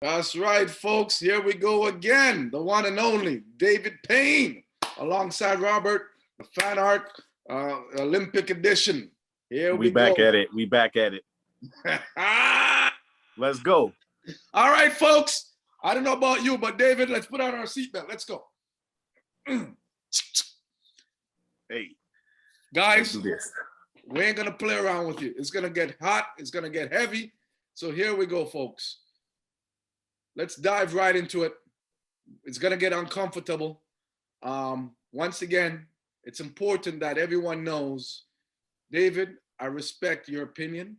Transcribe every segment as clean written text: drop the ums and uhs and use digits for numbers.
That's right, folks. Here we go again. The one and only David Payne, alongside Robert, the fan art Olympic edition. Here We we go. back at it. We back at it. Let's go. All right, folks. I don't know about you, but David, let's put on our seatbelt. Let's go. Hey, guys, let's do this. We ain't gonna play around with you. It's gonna get hot. It's gonna get heavy. So here we go, folks. Let's dive right into it. It's gonna get uncomfortable. Once again, it's important that everyone knows, David, I respect your opinion.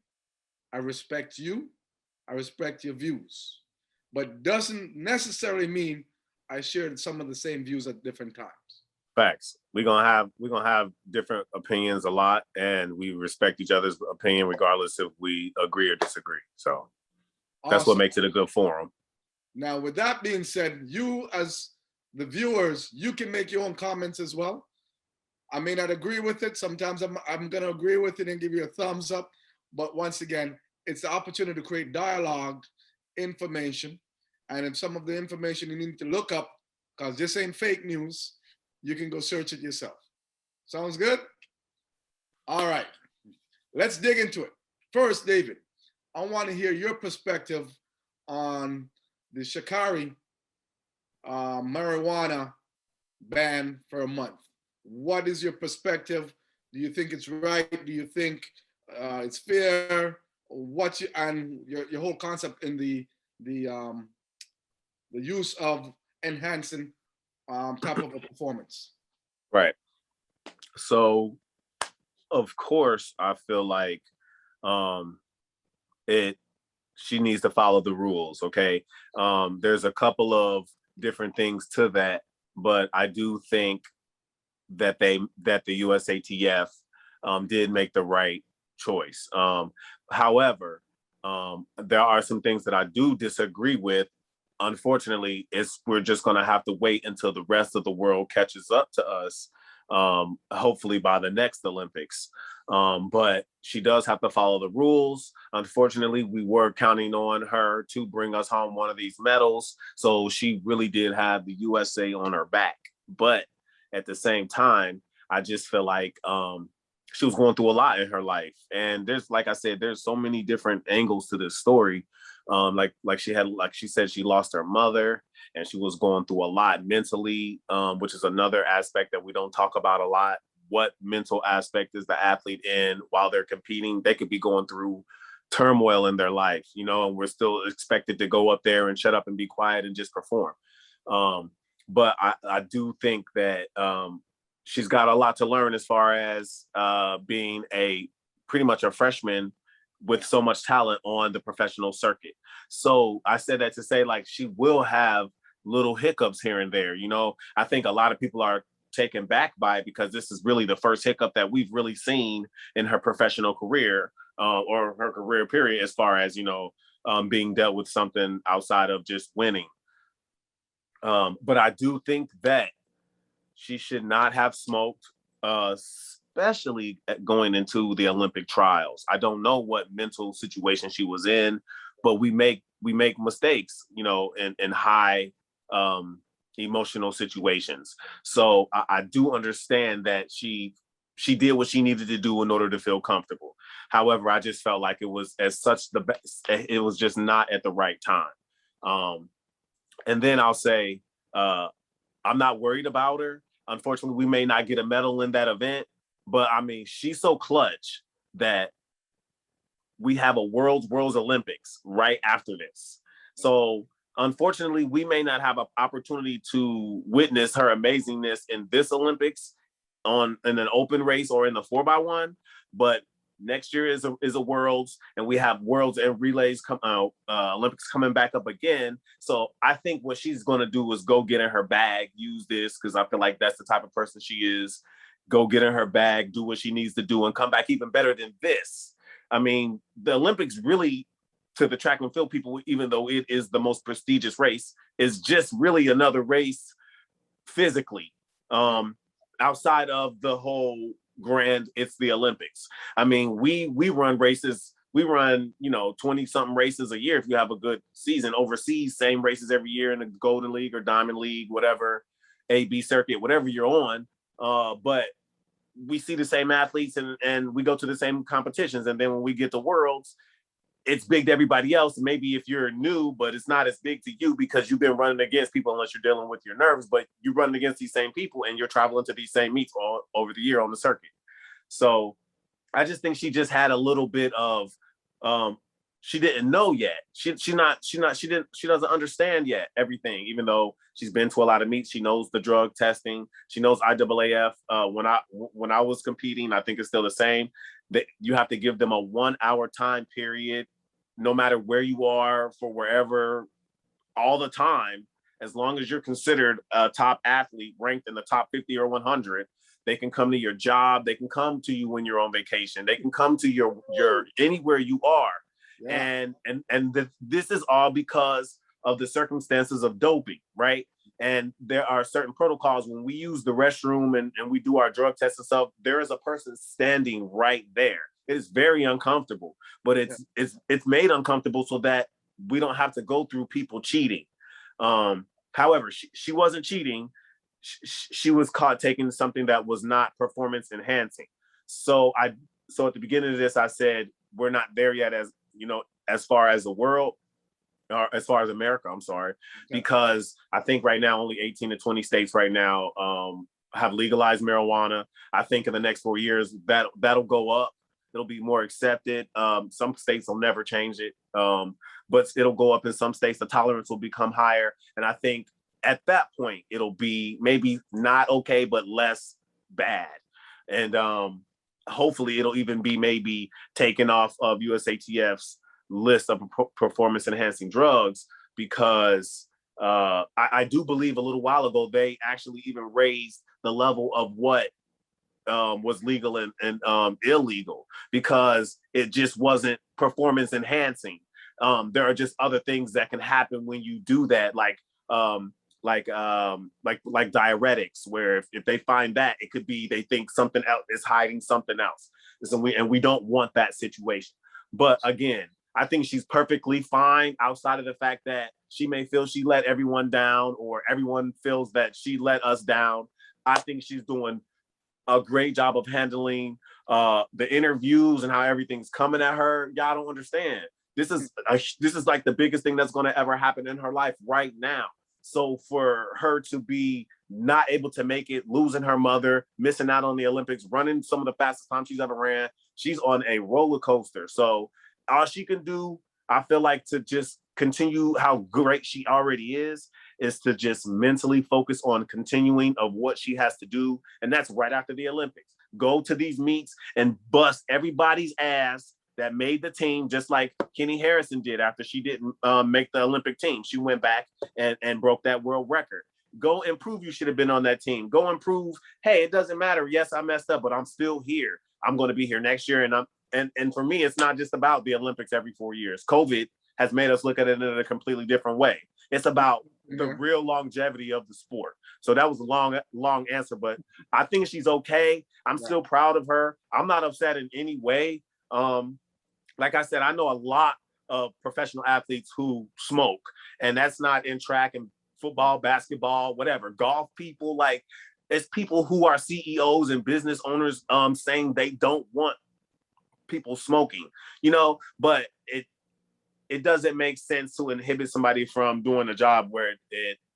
I respect you. I respect your views. But doesn't necessarily mean I shared some of the same views at different times. Facts. We're gonna have different opinions a lot, and we respect each other's opinion regardless if we agree or disagree. So that's Awesome. what makes it a good forum. Now, with that being said, you as the viewers, you can make your own comments as well. I may not agree with it. Sometimes I'm going to agree with it and give you a thumbs up. But once again, it's the opportunity to create dialogue, information. And if some of the information you need to look up, because this ain't fake news, you can go search it yourself. Sounds good? All right. Let's dig into it. First, David, I want to hear your perspective on the Shikari marijuana ban for a month. What is your perspective? Do you think it's right? Do you think it's fair? And your whole concept in the use of enhancing type of a performance? Right. So, of course, I feel like she needs to follow the rules. Okay. There's a couple of different things to that, but I do think that the USATF did make the right choice. However, there are some things that I do disagree with. Unfortunately, we're just going to have to wait until the rest of the world catches up to us, hopefully by the next Olympics. But she does have to follow the rules. Unfortunately, we were counting on her to bring us home one of these medals. So she really did have the USA on her back. But at the same time, I just feel like she was going through a lot in her life. And there's, like I said, there's so many different angles to this story. Like she said, she lost her mother and she was going through a lot mentally, which is another aspect that we don't talk about a lot. What mental aspect is the athlete in while they're competing? They could be going through turmoil in their life, and we're still expected to go up there and shut up and be quiet and just perform. But I do think that she's got a lot to learn as far as being pretty much a freshman with so much talent on the professional circuit. So I said that to say, like, she will have little hiccups here and there. I think a lot of people are taken back by it because this is really the first hiccup that we've really seen in her professional career or her career period, as far as, being dealt with something outside of just winning. But I do think that she should not have smoked, especially going into the Olympic trials. I don't know what mental situation she was in, but we make mistakes, in high emotional situations. So I do understand that she did what she needed to do in order to feel comfortable. However, I just felt like it was it was just not at the right time. And then I'll say, I'm not worried about her. Unfortunately, we may not get a medal in that event, but I mean, she's so clutch that we have a World's Olympics right after this. So unfortunately, we may not have an opportunity to witness her amazingness in this Olympics in an open race or in the 4x1, but next year is a Worlds, and we have Worlds and relays Olympics coming back up again. So I think what she's going to do is go get in her bag, use this, because I feel like that's the type of person she is. Go get in her bag, do what she needs to do, and come back even better than this. I mean, the Olympics really, to the track and field people, even though it is the most prestigious race, is just really another race physically. Outside of the whole grand, it's the Olympics. I mean, we run races. we run, 20 something races a year if you have a good season. Overseas, same races every year in the Golden League or Diamond League, whatever, AB circuit, whatever you're on. But we see the same athletes and we go to the same competitions. And then when we get to Worlds, it's big to everybody else. Maybe if you're new, but it's not as big to you because you've been running against people, unless you're dealing with your nerves, but you're running against these same people and you're traveling to these same meets all over the year on the circuit. So I just think she just had a little bit of, she didn't know yet. She doesn't understand yet everything, even though she's been to a lot of meets. She knows the drug testing. She knows IAAF. When I was competing, I think it's still the same, that you have to give them a 1 hour time period, no matter where you are, for wherever, all the time, as long as you're considered a top athlete ranked in the top 50 or 100, they can come to your job. They can come to you when you're on vacation. They can come to your anywhere you are. Yeah. This is all because of the circumstances of doping, right? And there are certain protocols when we use the restroom and we do our drug tests and stuff. There is a person standing right there. It is very uncomfortable, but it's made uncomfortable so that we don't have to go through people cheating. However, she wasn't cheating. She was caught taking something that was not performance enhancing. So at the beginning of this, I said, we're not there yet as far as the world, or as far as America, I'm sorry, because I think right now only 18 to 20 states right now have legalized marijuana. I think in the next 4 years that'll go up. It'll be more accepted. Some states will never change it, but it'll go up in some states. The tolerance will become higher. And I think at that point, it'll be maybe not okay, but less bad. And hopefully it'll even be maybe taken off of USATF's list of performance enhancing drugs, because I do believe a little while ago, they actually even raised the level of what was legal and illegal, because it just wasn't performance enhancing. There are just other things that can happen when you do that, like diuretics, where if they find that, it could be they think something else is hiding something else, and we don't want that situation. But again, I think she's perfectly fine, outside of the fact that she may feel she let everyone down, or everyone feels that she let us down. I think she's doing a great job of handling the interviews and how everything's coming at her. Y'all don't understand. This is like the biggest thing that's going to ever happen in her life right now. So for her to be not able to make it, losing her mother, missing out on the Olympics, running some of the fastest times she's ever ran, she's on a roller coaster. So all she can do, I feel like, to just continue how great she already is to just mentally focus on continuing of what she has to do. And that's right after the Olympics. Go to these meets and bust everybody's ass that made the team, just like Kenny Harrison did after she didn't make the Olympic team. She went back and broke that world record. Go and prove you should have been on that team. Go and prove, hey, it doesn't matter. Yes, I messed up, but I'm still here. I'm going to be here next year. And for me, it's not just about the Olympics every 4 years. COVID has made us look at it in a completely different way. It's about the real longevity of the sport. So that was a long answer, but I think she's okay. I'm still proud of her. I'm not upset in any way. Like I said, I know a lot of professional athletes who smoke, and that's not in track and football, basketball, whatever. Golf people, like, it's people who are CEOs and business owners saying they don't want people smoking, but it doesn't make sense to inhibit somebody from doing a job where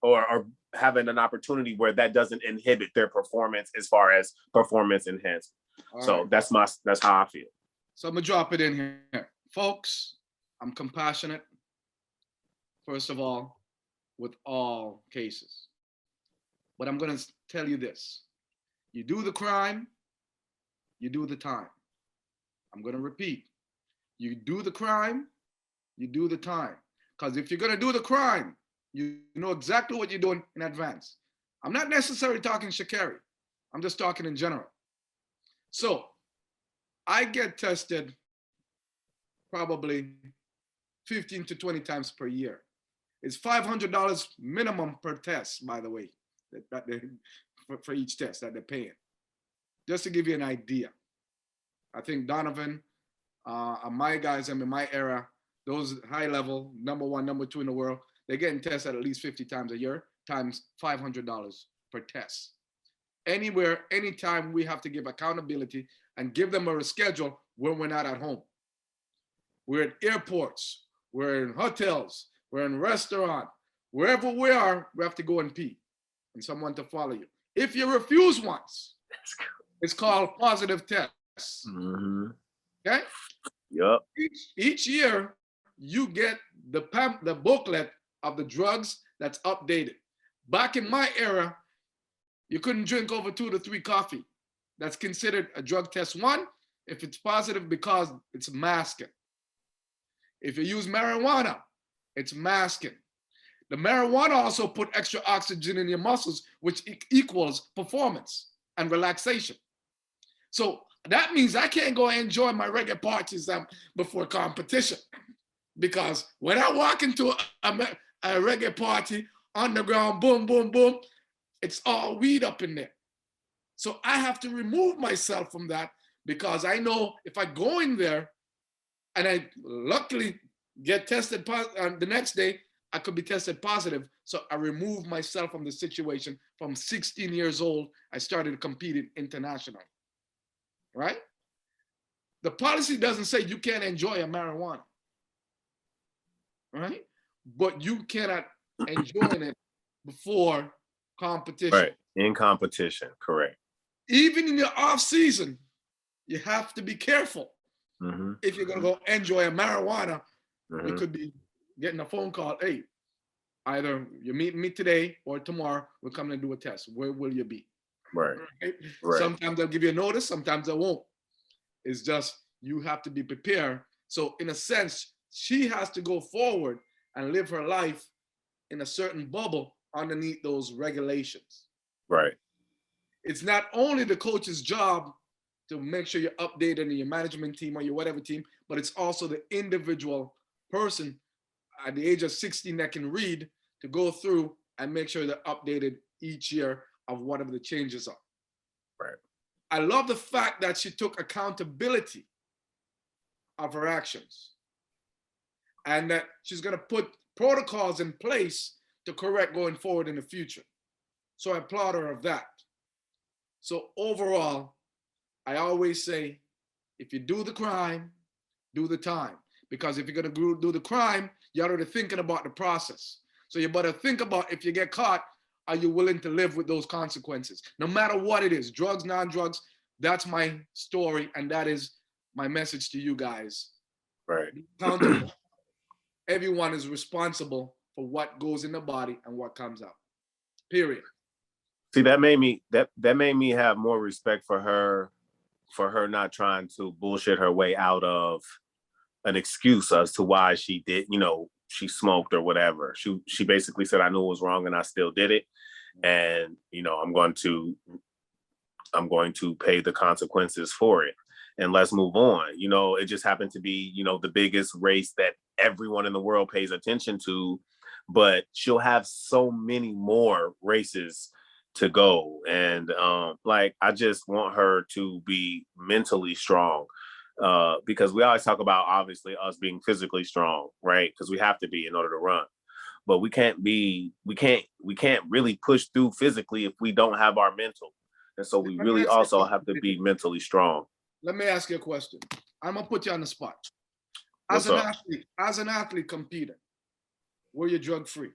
or having an opportunity where that doesn't inhibit their performance as far as performance enhancement. So that's how I feel. So I'm gonna drop it in here. Folks, I'm compassionate, first of all, with all cases. But I'm gonna tell you this. You do the crime, you do the time. I'm gonna repeat. You do the crime, you do the time. Because if you're gonna do the crime, you know exactly what you're doing in advance. I'm not necessarily talking Sha'Carri. I'm just talking in general. So I get tested probably 15 to 20 times per year. It's $500 minimum per test, by the way, for each test that they're paying. Just to give you an idea. I think Donovan My guys, I mean, my era, those high level, number one, number two in the world, they're getting tested at least 50 times a year, times $500 per test. Anywhere, anytime we have to give accountability and give them a schedule when we're not at home. We're at airports, we're in hotels, we're in restaurants, wherever we are, we have to go and pee and someone to follow you. If you refuse once, it's called positive tests. Mm-hmm. Okay? Yep. Each year, you get the booklet of the drugs that's updated. Back in my era, you couldn't drink over 2 to 3 coffee. That's considered a drug test one, if it's positive because it's masking. If you use marijuana, it's masking. The marijuana also put extra oxygen in your muscles, which equals performance and relaxation. So that means I can't go enjoy my reggae parties before competition. Because when I walk into a reggae party, underground, boom, boom, boom, it's all weed up in there. So I have to remove myself from that because I know if I go in there and I luckily get tested the next day, I could be tested positive. So I remove myself from the situation. From 16 years old, I started competing internationally, right? The policy doesn't say you can't enjoy a marijuana, right? But you cannot enjoy it before competition. Right, in competition, correct. Even in your off season, you have to be careful. Mm-hmm. If you're gonna go enjoy a marijuana, Mm-hmm. you could be getting a phone call. Hey, either you're meeting me today or tomorrow, we're coming to do a test. Where will you be? Right. Right? Right. Sometimes they'll give you a notice, sometimes they won't. It's just you have to be prepared. So in a sense, she has to go forward and live her life in a certain bubble underneath those regulations. Right. It's not only the coach's job to make sure you're updated in your management team or your whatever team, but it's also the individual person at the age of 16 that can read to go through and make sure they're updated each year of whatever the changes are. Right. I love the fact that she took accountability of her actions and that she's going to put protocols in place to correct going forward in the future. So I applaud her of that. So overall, I always say, if you do the crime, do the time. Because if you're going to do the crime, you're already thinking about the process. So you better think about, if you get caught, are you willing to live with those consequences? No matter what it is, drugs, non-drugs, that's my story. And that is my message to you guys. Right. Everyone is responsible for what goes in the body and what comes out. Period. See, that made me have more respect for her not trying to bullshit her way out of an excuse as to why she did, she smoked or whatever. She basically said, I knew it was wrong and I still did it. And, I'm going to pay the consequences for it. And let's move on. It just happened to be, the biggest race that everyone in the world pays attention to, but she'll have so many more races to go. And I just want her to be mentally strong, because we always talk about, obviously, us being physically strong, right? Because we have to be in order to run. But we can't really push through physically if we don't have our mental. And so we really also have to be mentally strong. Let me ask you a question. I'm gonna put you on the spot. As an athlete competing, were you drug free?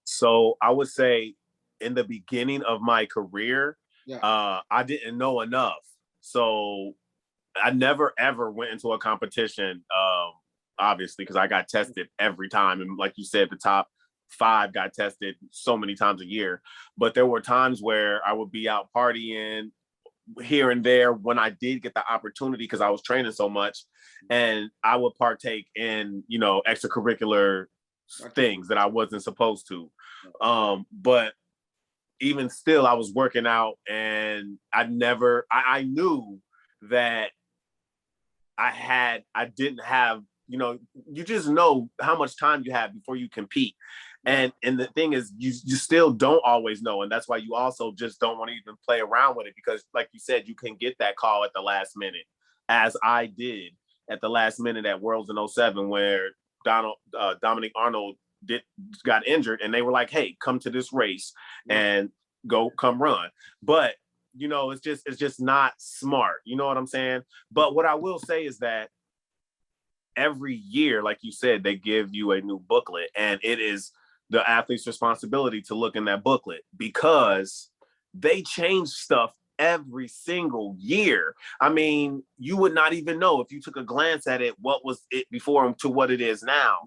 So I would say in the beginning of my career, I didn't know enough. So I never ever went into a competition, obviously, because I got tested every time. And like you said, the top 5 got tested so many times a year. But there were times where I would be out partying here and there when I did get the opportunity, because I was training so much, and I would partake in, extracurricular things that I wasn't supposed to. But even still, I was working out, and I knew that I didn't have, you just know how much time you have before you compete. And the thing is, you still don't always know. And that's why you also just don't want to even play around with it, because like you said, you can get that call at the last minute. as I did at the last minute at Worlds in 07, where Dominic Arnold got injured, and they were like, hey, come to this race and come run. But you know, it's just not smart. You know what I'm saying? But what I will say is that every year, like you said, they give you a new booklet, and it is the athlete's responsibility to look in that booklet, because they change stuff every single year. I mean, you would not even know if you took a glance at it, what was it before to what it is now.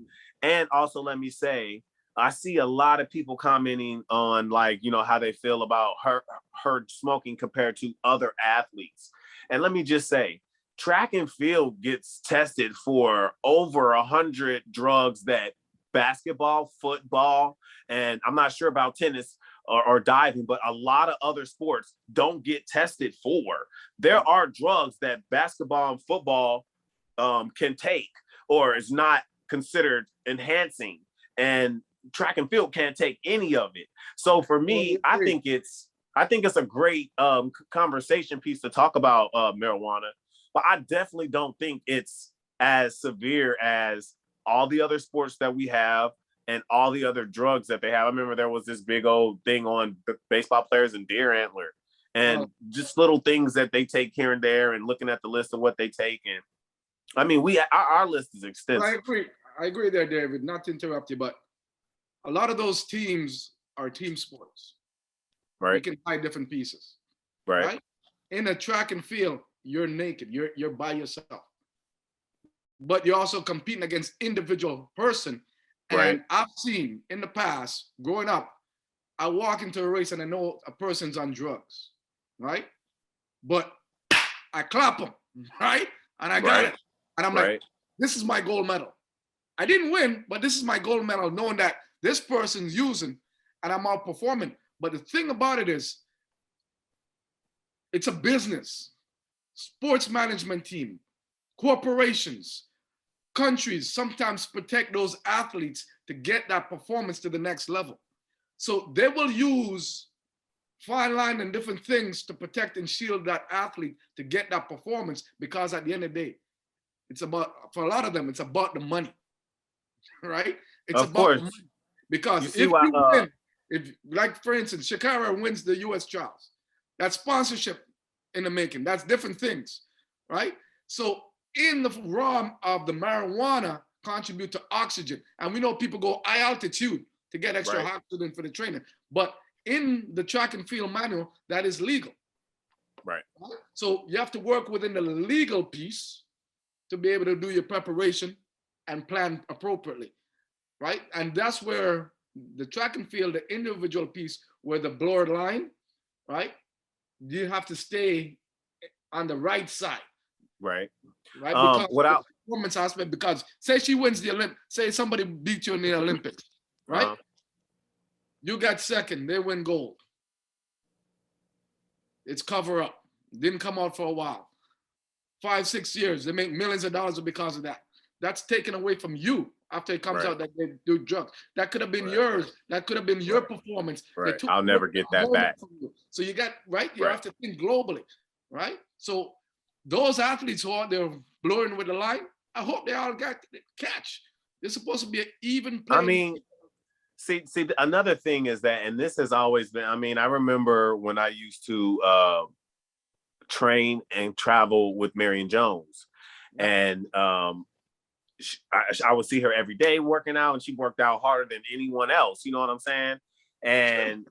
And also, let me say, I see a lot of people commenting on, like, you know, how they feel about her smoking compared to other athletes. And let me just say, track and field gets tested for over 100 drugs that basketball, football, and I'm not sure about tennis or diving, but a lot of other sports don't get tested for. There are drugs that basketball and football can take, or is not considered enhancing, and track and field can't take any of it. So for me, I think it's a great conversation piece to talk about marijuana, but I definitely don't think it's as severe as all the other sports that we have and all the other drugs that they have. I remember there was this big old thing on baseball players and deer antler, and just little things that they take here and there, and looking at the list of what they take. And I mean, our list is extensive. I agree there, David, not to interrupt you, but a lot of those teams are team sports. Right. You can buy different pieces. Right. In a track and field, you're naked. You're by yourself. But you're also competing against individual person. And I've seen in the past, growing up, I walk into a race and I know a person's on drugs, right? But I clap them, right? And I got it. And I'm like, this is my gold medal. I didn't win, but this is my gold medal, knowing that this person's using and I'm outperforming. But the thing about it is, it's a business. Sports management team, corporations, countries sometimes protect those athletes to get that performance to the next level. So they will use fine line and different things to protect and shield that athlete to get that performance, because at the end of the day, it's about, for a lot of them, it's about the money, right? It's of course. The money. Because if you win, if, like for instance, Shakira wins the US trials, that's sponsorship in the making. That's different things, right? So in the realm of the marijuana contribute to oxygen. And we know people go high altitude to get extra oxygen for the training. But in the track and field manual, that is legal. Right. So you have to work within the legal piece to be able to do your preparation and plan appropriately, right? And that's where the track and field, the individual piece, where the blurred line, right? You have to stay on the right side. Right. Right. Because the performance aspect, because say she wins the Olympics, say somebody beat you in the Olympics, right? You got second, they win gold. It's cover up. Didn't come out for a while. 5-6 years, they make millions of dollars because of that. That's taken away from you after it comes out that they do drugs. That could have been yours. That could have been your performance. I'll never get that back. So you got, you have to think globally, right? So those athletes who are there blurring with the line, I hope they all got the catch. They're supposed to be an even play. I mean, see, another thing is that, and this has always been, I mean, I remember when I used to train and travel with Marion Jones, and I would see her every day working out, and she worked out harder than anyone else. You know what I'm saying? And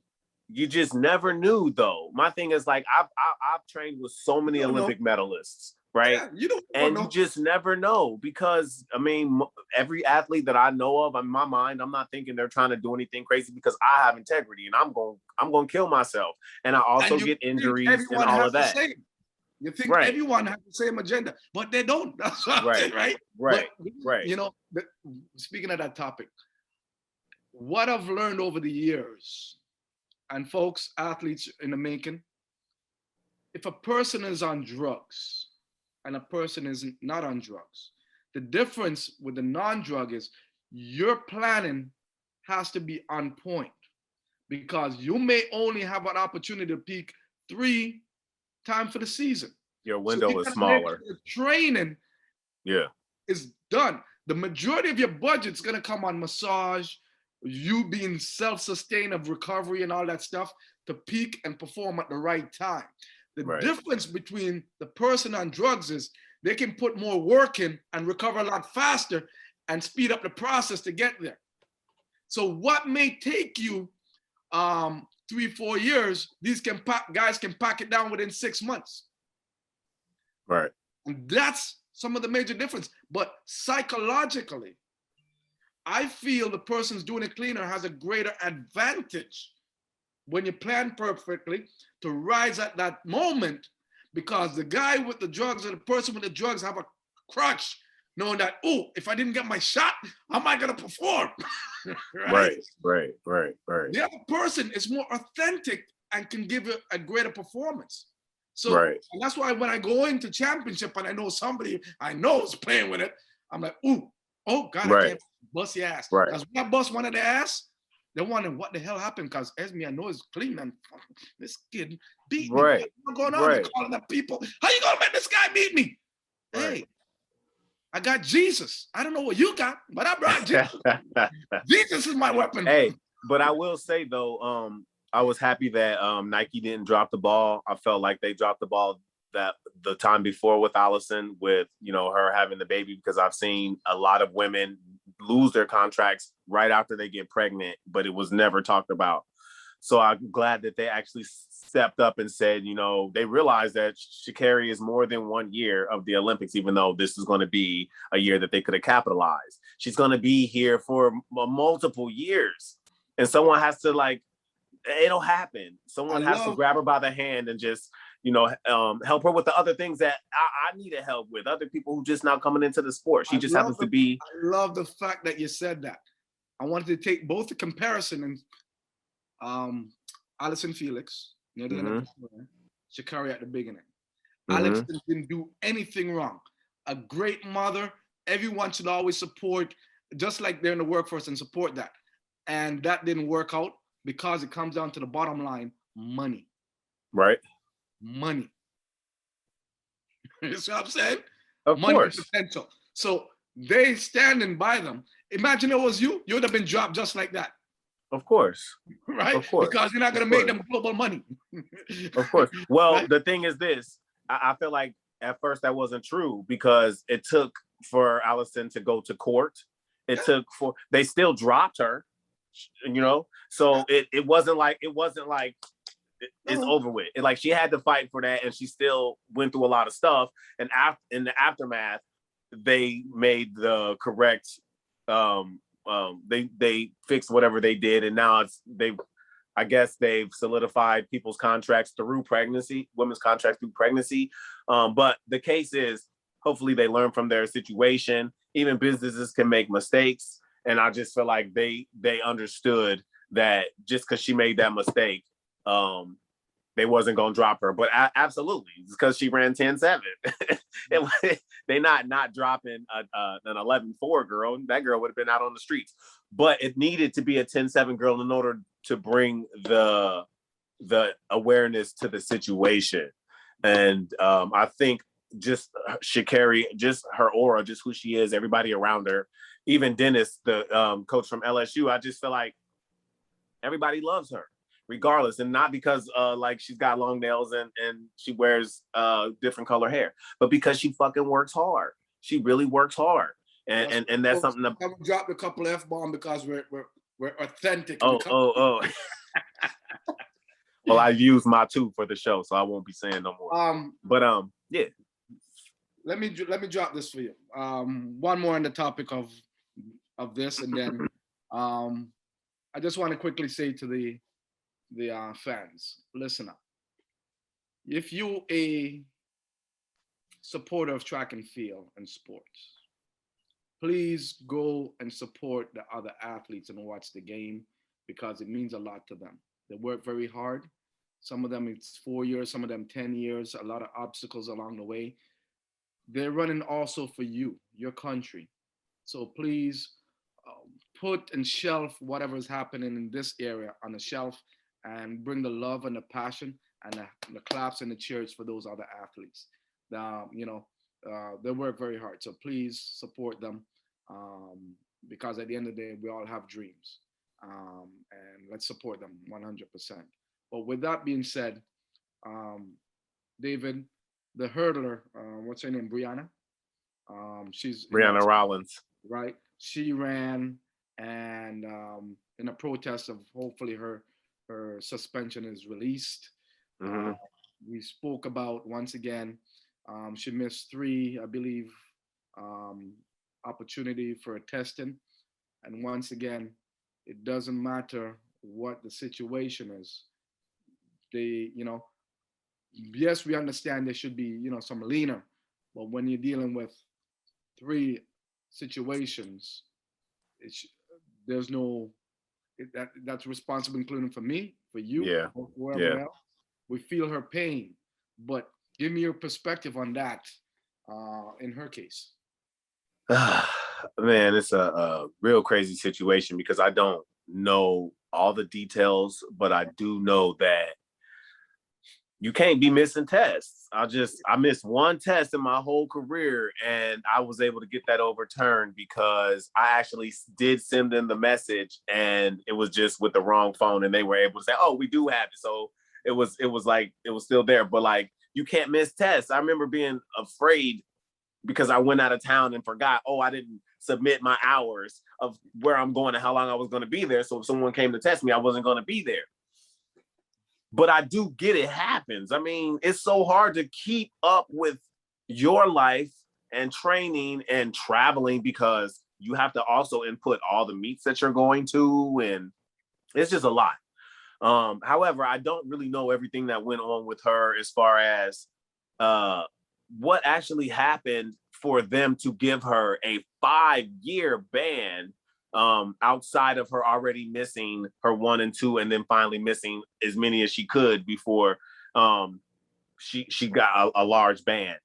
you just never knew, though. My thing is, like, I've trained with so many Olympic medalists, right? Yeah, you just never know, because I mean, every athlete that I know of, in my mind, I'm not thinking they're trying to do anything crazy, because I have integrity and I'm going to kill myself, and I also get injuries and all of that. You think everyone has the same agenda, but they don't. That's what I'm saying, right? But, you know, speaking of that topic, what I've learned over the years, and folks, athletes in the making, if a person is on drugs and a person is not on drugs, the difference with the non-drug is your planning has to be on point, because you may only have an opportunity to peak 3 times for the season. Your So window you is gotta make sure smaller. the training Yeah. is done. The majority of your budget's gonna come on massage, you being self-sustained of recovery and all that stuff to peak and perform at the right time. The Right. difference between the person on drugs is they can put more work in and recover a lot faster and speed up the process to get there. So what may take you 3-4 years, guys can pack it down within 6 months. Right. And that's some of the major difference. But psychologically, I feel the person's doing it cleaner has a greater advantage when you plan perfectly to rise at that moment, because the guy with the drugs or the person with the drugs have a crutch, knowing that, oh, if I didn't get my shot, how am I gonna perform? Right. Right. The other person is more authentic and can give it a greater performance. So Right. and that's why when I go into championship and I know somebody I know is playing with it, I'm like, ooh, oh God, I can't bust your ass. Right. Because when I bust one of the ass, they're wondering what the hell happened, because Esmie, I know is clean, and this kid beat me. Right. What's going on? They're calling up people. How you gonna make this guy beat me? Hey, I got Jesus. I don't know what you got, but I brought Jesus. Jesus is my weapon. Hey, but I will say though, I was happy that Nike didn't drop the ball. I felt like they dropped the ball that the time before with Allison, with her having the baby, because I've seen a lot of women lose their contracts right after they get pregnant, but it was never talked about. So I'm glad that they actually stepped up and said, they realized that Sha'Carri is more than 1 year of the Olympics, even though this is going to be a year that they could have capitalized. She's going to be here for multiple years. And someone has to it'll happen. Someone has to grab her by the hand and just, help her with the other things that I needed help with. Other people who just now coming into the sport. She just happens to be. I love the fact that you said that. I wanted to take both the comparison and Allyson Felix near the end of the tour, Sha'Carri at the beginning. Alex didn't do anything wrong. A great mother. Everyone should always support, just like they're in the workforce, and support that. And that didn't work out because it comes down to the bottom line: money. Right. Money. You see what I'm saying? Of money course. Potential. So they standing by them. Imagine it was you would have been dropped just like that. Of course. Right? Of course. Because you're not going to make them global money. Of course. Well, right? The thing is this. I feel like at first that wasn't true, because it took for Allison to go to court. They still dropped her, so it wasn't like it's over with. She had to fight for that, and she still went through a lot of stuff. And in the aftermath, they made the correct. They fixed whatever they did, and now I guess they've solidified people's contracts through pregnancy, women's contracts through pregnancy. But the case is, hopefully they learn from their situation. Even businesses can make mistakes, and I just feel like they understood that just because she made that mistake, they wasn't going to drop her. But absolutely, it's because she ran 10-7. They not dropping an 11-4 girl. That girl would have been out on the streets. But it needed to be a 10-7 girl in order to bring the awareness to the situation. And I think just Sha'Carri, just her aura, just who she is, everybody around her, even Dennis, the coach from LSU, I just feel like everybody loves her regardless. And not because she's got long nails and she wears different color hair, but because she fucking works hard. She really works hard. And that's something that I dropped a couple F-bombs because we're authentic. Oh. Well, I used my 2 for the show, so I won't be saying no more. Yeah. Let me drop this for you. One more on the topic of this, and then I just want to quickly say to the fans, listen up. If you a supporter of track and field and sports, please go and support the other athletes and watch the game, because it means a lot to them. They work very hard. Some of them it's 4 years, some of them 10 years, a lot of obstacles along the way. They're running also for you, your country. So please put and shelf whatever is happening in this area on the shelf, and bring the love and the passion and the claps and the cheers for those other athletes. They work very hard. So please support them, because at the end of the day, we all have dreams, and let's support them 100%. But with that being said, um, David, the hurdler, what's her name, Brianna? She's in that Brianna Rollins. right. She ran, and in a protest of hopefully her suspension is released. Uh, Hmm. we spoke about once again. She missed three, I believe, um, opportunity for testing, and once again, it doesn't matter what the situation is. They, yes, we understand there should be, some leaner, but when you're dealing with three situations, it's there's no that's responsible, including for me, for you, Yeah. or whoever Yeah. else. We feel her pain, but give me your perspective on that. In her case, Man, it's a real crazy situation because I don't know all the details, but I do know that you can't be missing tests. I missed one test in my whole career, and I was able to get that overturned because I actually did send them the message, and it was just with the wrong phone, and they were able to say, "Oh, we do have it." So it was like it was still there, but like you can't miss tests. I remember being afraid because I went out of town and forgot, oh, I didn't submit my hours of where I'm going and how long I was going to be there. So if someone came to test me, I wasn't going to be there. But I do get it happens. I mean, it's so hard to keep up with your life and training and traveling because you have to also input all the meets that you're going to, and it's just a lot. However, I don't really know everything that went on with her as far as uh, what actually happened for them to give her a 5-year ban, outside of her already missing her 1 and 2, and then finally missing as many as she could before she got a large ban.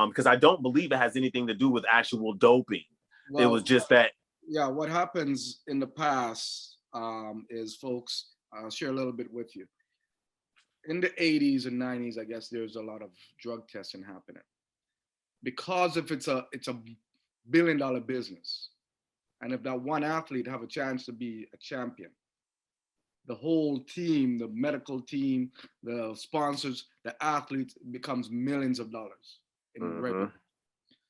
Because I don't believe it has anything to do with actual doping. It was well, just that. yeah, what happens in the past, is, folks, I'll share a little bit with you. In the 80s and 90s, I guess there's a lot of drug testing happening because if it's a billion-dollar business, and if that one athlete have a chance to be a champion, the whole team, the medical team, the sponsors, the athletes becomes millions of dollars in revenue. Mhm.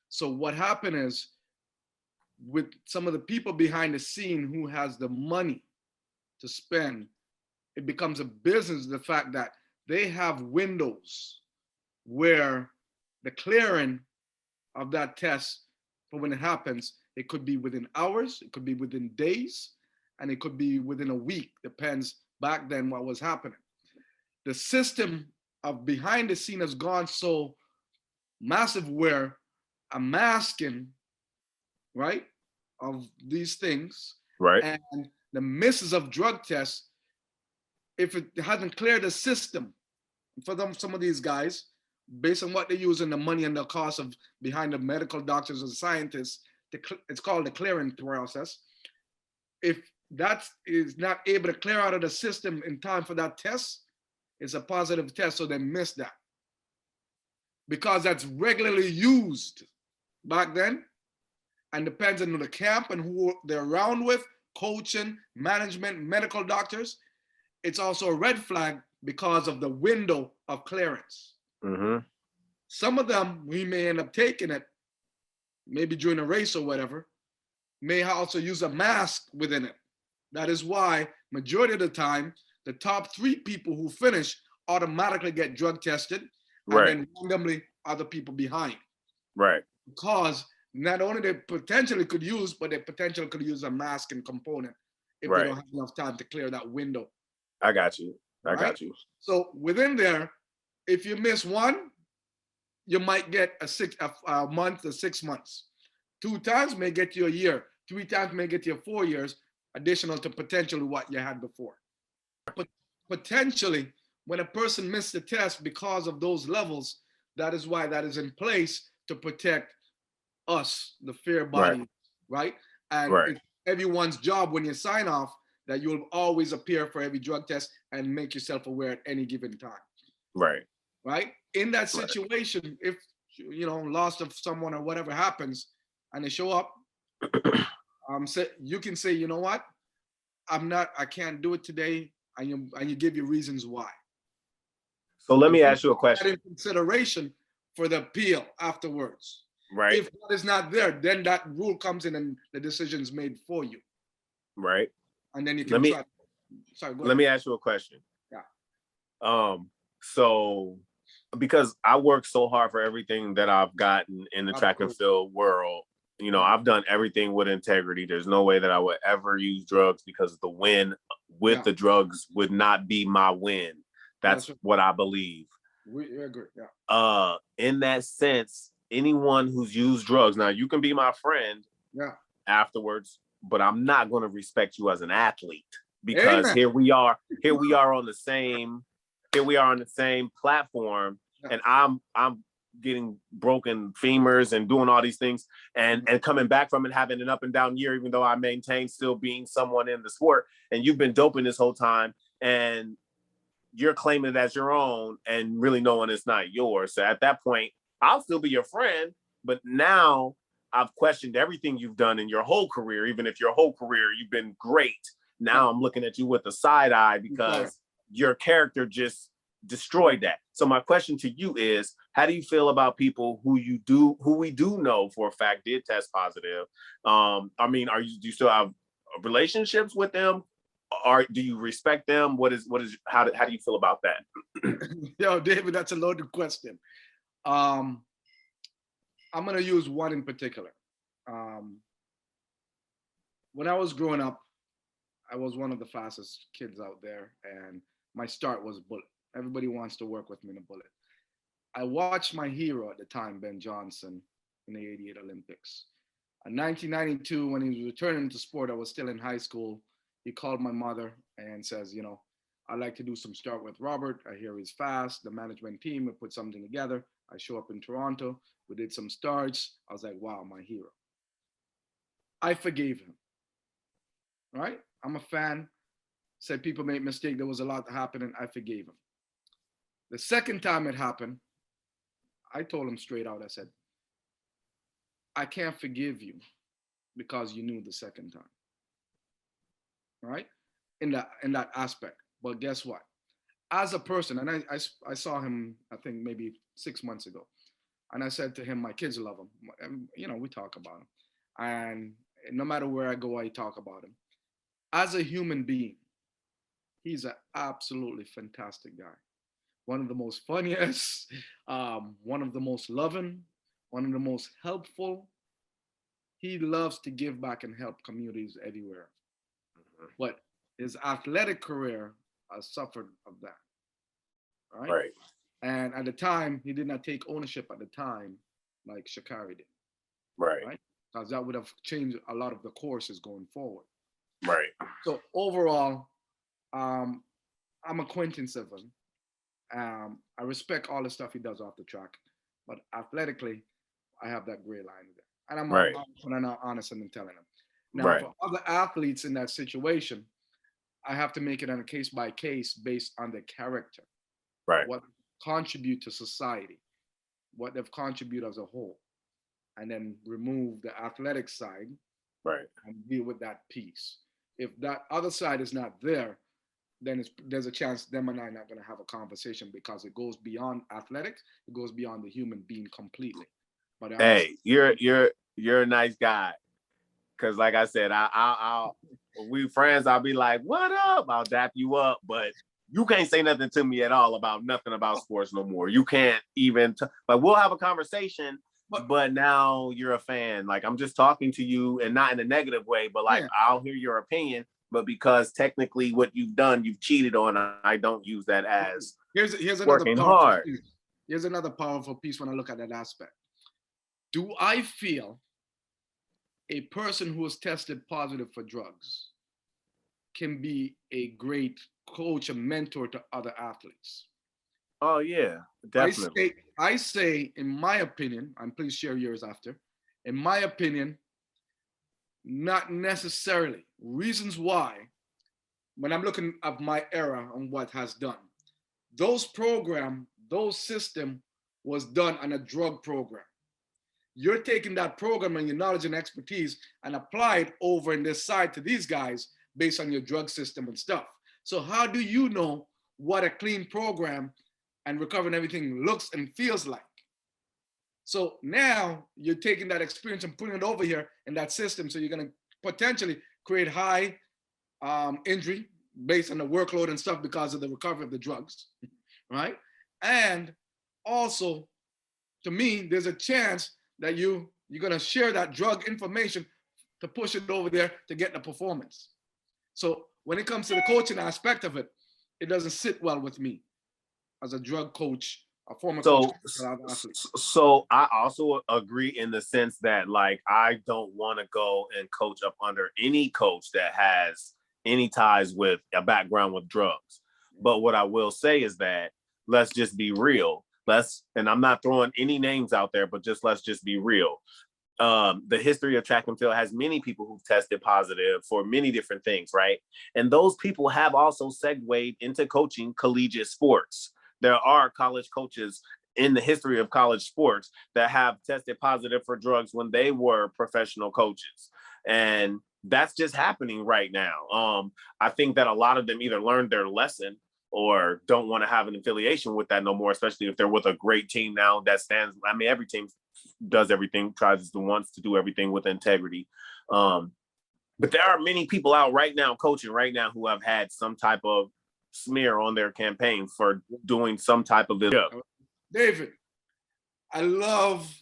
So what happened is, with some of the people behind the scene who has the money to spend, it becomes a business. The fact that they have windows where the clearing of that test for when it happens, it could be within hours, it could be within days, and it could be within a week. Depends back then what was happening. The system of behind the scene has gone so massive where a masking, right, of these things, Right. and the misses of drug tests, if it hasn't cleared the system for them, some of these guys, based on what they use and the money and the cost of behind the medical doctors and scientists, it's called the clearing process. If that is not able to clear out of the system in time for that test, it's a positive test, so they miss that because that's regularly used back then, and depends on the camp and who they're around with, coaching, management, medical doctors. It's also a red flag because of the window of clearance. Mhm. Some of them, we may end up taking it, maybe during a race or whatever, may also use a mask within it. That is why, majority of the time, the top 3 people who finish automatically get drug tested, and Right. then randomly other people behind. Right. Because not only they potentially could use, but they potentially could use a mask and component if they Right. don't have enough time to clear that window. I got you. I Right? got you. So within there, if you miss one, you might get a month or 6 months. 2 times may get you a year. 3 times may get you 4 years, additional to potentially what you had before. But potentially, when a person missed the test because of those levels, that is why that is in place to protect us, the fair Right. body, right? And Right. it's everyone's job when you sign off that you'll always appear for every drug test and make yourself aware at any given time, Right. right? In that Right. situation, if loss of someone or whatever happens, and they show up, you can say, you know what, I can't do it today, and you give your reasons why. So let me You ask you a take that question. in consideration for the appeal afterwards. Right. If that is not there, then that rule comes in and the decision is made for you. Right. And then you can try. Sorry, go ahead. Let me ask you a question. Yeah. So because I work so hard for everything that I've gotten in the track and field world, I've done everything with integrity. There's no way that I would ever use drugs, because the win with the drugs would not be my win. That's what I believe. We agree. Yeah. In that sense, anyone who's used drugs, now you can be my friend afterwards, but I'm not going to respect you as an athlete, because Amen. here we are on the same platform, and I'm getting broken femurs and doing all these things and coming back from it, having an up and down year, even though I maintain still being someone in the sport, and you've been doping this whole time, and you're claiming it as your own and really knowing it's not yours. So at that point, I'll still be your friend, but now I've questioned everything you've done in your whole career, even if your whole career you've been great. Now I'm looking at you with a side eye because your character just destroyed that. So my question to you is, how do you feel about people who we do know for a fact did test positive? Do you still have relationships with them? Or do you respect them? How do you feel about that? Yo, David, that's a loaded question. I'm going to use one in particular. When I was growing up, I was one of the fastest kids out there, and my start was bullet. Everybody wants to work with me in a bullet. I watched my hero at the time, Ben Johnson, in the '88 Olympics. In 1992, when he was returning to sport, I was still in high school. He called my mother and says, I'd like to do some start with Robert. I hear he's fast. The management team, we put something together. I show up in Toronto. We did some starts. I was like, wow, my hero. I forgave him, right? I'm a fan. Said people make mistakes. There was a lot happening. I forgave him. The second time it happened, I told him straight out, I said, I can't forgive you because you knew the second time. Right? In that aspect. But guess what? As a person, and I saw him, I think maybe 6 months ago. And I said to him, my kids love him. We talk about him. And no matter where I go, I talk about him. As a human being, he's an absolutely fantastic guy. One of the most funniest, one of the most loving, one of the most helpful. He loves to give back and help communities everywhere. But his athletic career has suffered of that. Right? And at the time, he did not take ownership at the time like Sha'Carri did. Right? Because that would have changed a lot of the courses going forward. Right. So overall, I'm acquaintance of him. I respect all the stuff he does off the track, but athletically, I have that gray line there. And I'm honest and telling him. Now, for other athletes in that situation, I have to make it on a case by case based on their character. Right. What contribute to society, what they've contributed as a whole, and then remove the athletic side. Right. And deal with that piece. If that other side is not there, then there's a chance them and I are not going to have a conversation, because it goes beyond athletics. It goes beyond the human being completely. But hey, you're a nice guy. Because like I said, I'll we friends, I'll be like, what up? I'll dap you up. But you can't say nothing to me at all about nothing about sports no more. You can't even, we'll have a conversation, but now you're a fan. Like, I'm just talking to you, and not in a negative way, but I'll hear your opinion. But because technically what you've done, you've cheated on, I don't use that as here's working hard. Here's another powerful piece when I look at that aspect. Do I feel a person who is tested positive for drugs can be a great coach and mentor to other athletes? Oh yeah, definitely. I say, in my opinion, and please share yours after. In my opinion, not necessarily. Reasons why, when I'm looking at my era and what has done, those programs, those systems was done on a drug program. You're taking that program and your knowledge and expertise and apply it over in this side to these guys based on your drug system and stuff. So how do you know what a clean program and recovering everything looks and feels like? So now you're taking that experience and putting it over here in that system. So you're going to potentially create high injury based on the workload and stuff because of the recovery of the drugs, right? And also, to me, there's a chance that you're going to share that drug information to push it over there to get the performance. So when it comes to the coaching aspect of it, it doesn't sit well with me as a drug coach, a former coach. So I also agree in the sense that, like, I don't want to go and coach up under any coach that has any ties with a background with drugs. But what I will say is that let's just be real. And I'm not throwing any names out there, but let's just be real. The history of track and field has many people who've tested positive for many different things, right? And those people have also segued into coaching collegiate sports. There are college coaches in the history of college sports that have tested positive for drugs when they were professional coaches. And that's just happening right now. I think that a lot of them either learned their lesson or don't want to have an affiliation with that no more, especially if they're with a great team now that stands. I mean, every team does everything, wants to do everything with integrity. But there are many people out right now coaching right now who have had some type of smear on their campaign for doing some type of video. David, I love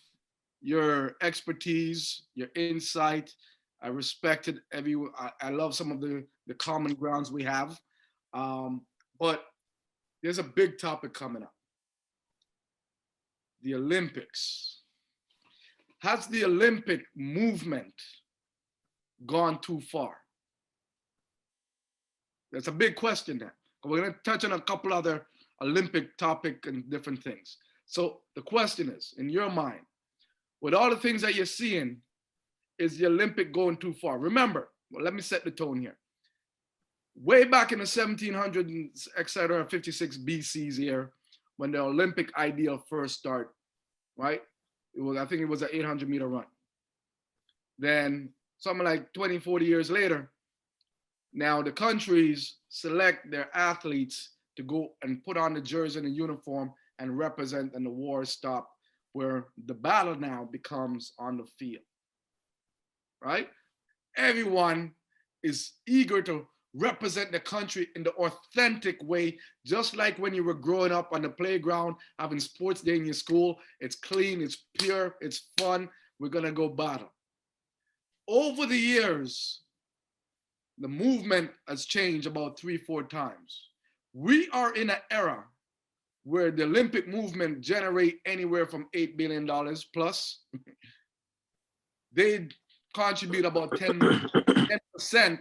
your expertise, your insight. I respected I love some of the common grounds we have. But there's a big topic coming up. The Olympics. Has the Olympic movement gone too far? That's a big question there. We're going to touch on a couple other Olympic topic and different things. So the question is, in your mind, with all the things that you're seeing, is the Olympic going too far? Remember, let me set the tone here. Way back in the 1700s, etc., 56 BC's here, when the Olympic ideal first started, right? I think it was an 800-meter run. Then something like 20, 40 years later, now the countries select their athletes to go and put on the jersey and the uniform and represent, and the war stop, where the battle now becomes on the field, right? Everyone is eager to represent the country in the authentic way, just like when you were growing up on the playground, having sports day in your school. It's clean, it's pure, it's fun. We're gonna go battle. Over the years, the movement has changed about 3-4 times. We are in an era where the Olympic movement generate anywhere from $8 billion plus. They contribute about 10%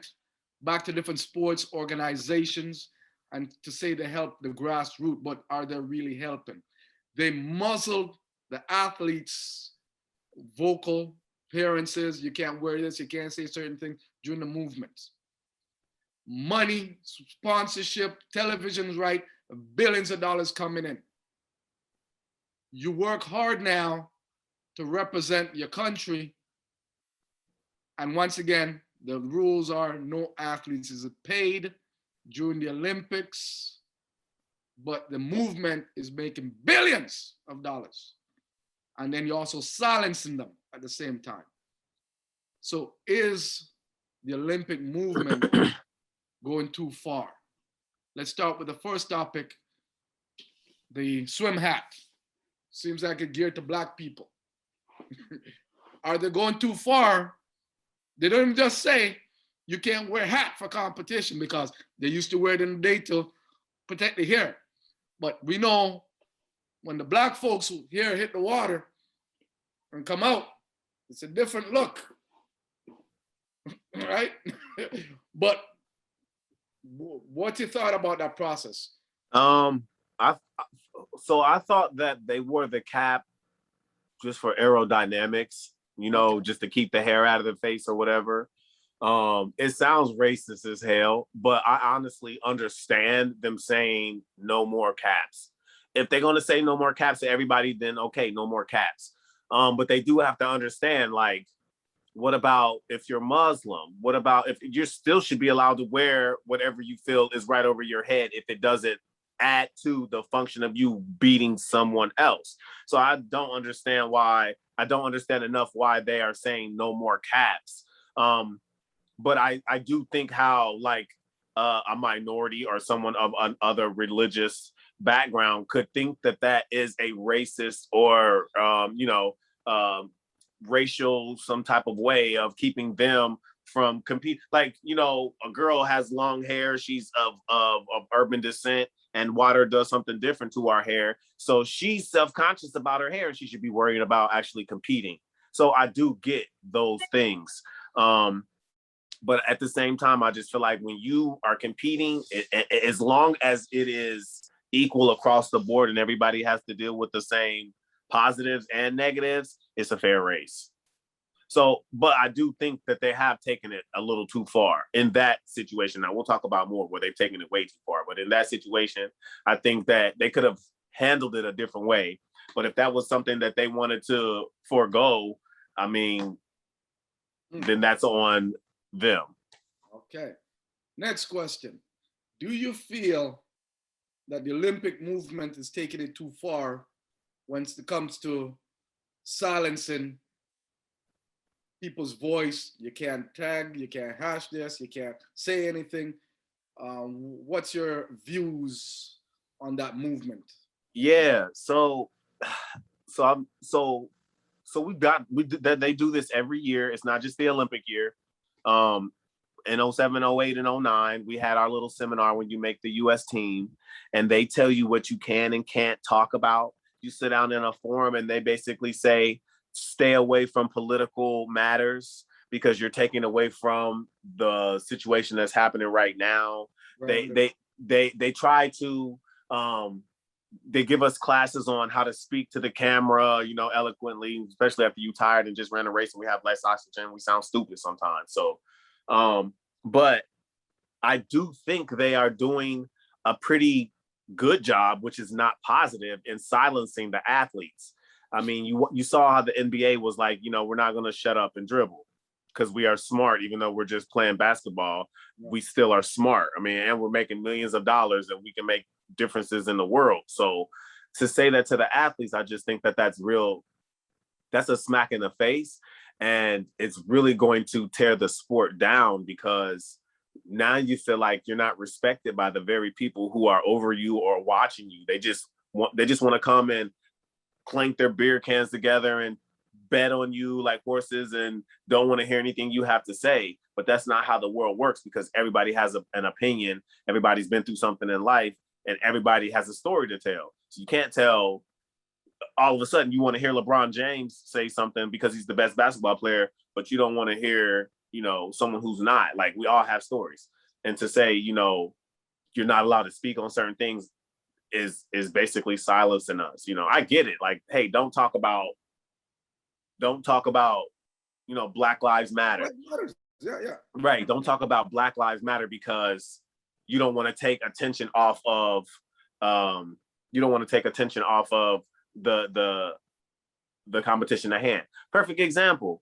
back to different sports organizations, and to say they help the grassroots, but are they really helping? They muzzled the athletes' vocal appearances. You can't wear this, you can't say certain things during the movements. Money, sponsorship, television's right, billions of dollars coming in. You work hard now to represent your country. And once again, the rules are no athletes is paid during the Olympics, but the movement is making billions of dollars. And then you're also silencing them at the same time. So is the Olympic movement going too far? Let's start with the first topic, the swim hat. Seems like it's geared to Black people. Are they going too far? They don't even just say you can't wear a hat for competition, because they used to wear it in the day to protect the hair. But we know when the Black folks here hit the water and come out, it's a different look, right? But what's your thought about that process? I thought that they wore the cap just for aerodynamics, just to keep the hair out of the face or whatever. It sounds racist as hell, but I honestly understand them saying no more caps. if they're going to say no more caps to everybody, then okay, no more caps. But they do have to understand, like, what about if you're Muslim? What about if you still should be allowed to wear whatever you feel is right over your head if it doesn't add to the function of you beating someone else? So I don't understand enough why they are saying no more caps. But I do think how, like, a minority or someone of another religious background could think that that is a racist or racial some type of way of keeping them from compete. Like, a girl has long hair, she's of urban descent, and water does something different to our hair, so she's self-conscious about her hair and she should be worried about actually competing. So I do get those things. But at the same time, I just feel like when you are competing, as long as it is equal across the board and everybody has to deal with the same positives and negatives, it's a fair race. So, but I do think that they have taken it a little too far in that situation. Now, we'll talk about more where they've taken it way too far. But in that situation, I think that they could have handled it a different way. But if that was something that they wanted to forego, I mean, then that's on them. Okay. Next question. Do you feel that the Olympic movement is taking it too far when it comes to silencing people's voice? You can't tag, you can't hash this, you can't say anything. What's your views on that movement? Yeah, they do this every year. It's not just the Olympic year. In 07, 08, and 09, we had our little seminar when you make the US team, and they tell you what you can and can't talk about. You sit down in a forum and they basically say, stay away from political matters because you're taking away from the situation that's happening right now. Right. They try to they give us classes on how to speak to the camera, eloquently, especially after you tired and just ran a race and we have less oxygen. We sound stupid sometimes. So, but I do think they are doing a pretty good job, which is not positive, in silencing the athletes. I mean, you saw how the NBA was like, we're not going to shut up and dribble because we are smart, even though we're just playing basketball. We still are smart. I mean, and we're making millions of dollars and we can make differences in the world. So to say that to the athletes, I just think that that's a smack in the face. And it's really going to tear the sport down because now you feel like you're not respected by the very people who are over you or watching you. They just want to come and clank their beer cans together and bet on you like horses and don't want to hear anything you have to say. But that's not how the world works because everybody has an opinion. Everybody's been through something in life and everybody has a story to tell. So you can't tell all of a sudden you want to hear LeBron James say something because he's the best basketball player, but you don't want to hear, someone who's not. Like, we all have stories. And to say, you're not allowed to speak on certain things is basically silencing us. I get it. Like, hey, don't talk about, Black Lives Matter. Yeah. Right. Don't talk about Black Lives Matter because you don't want to take attention off of the competition at hand. Perfect example.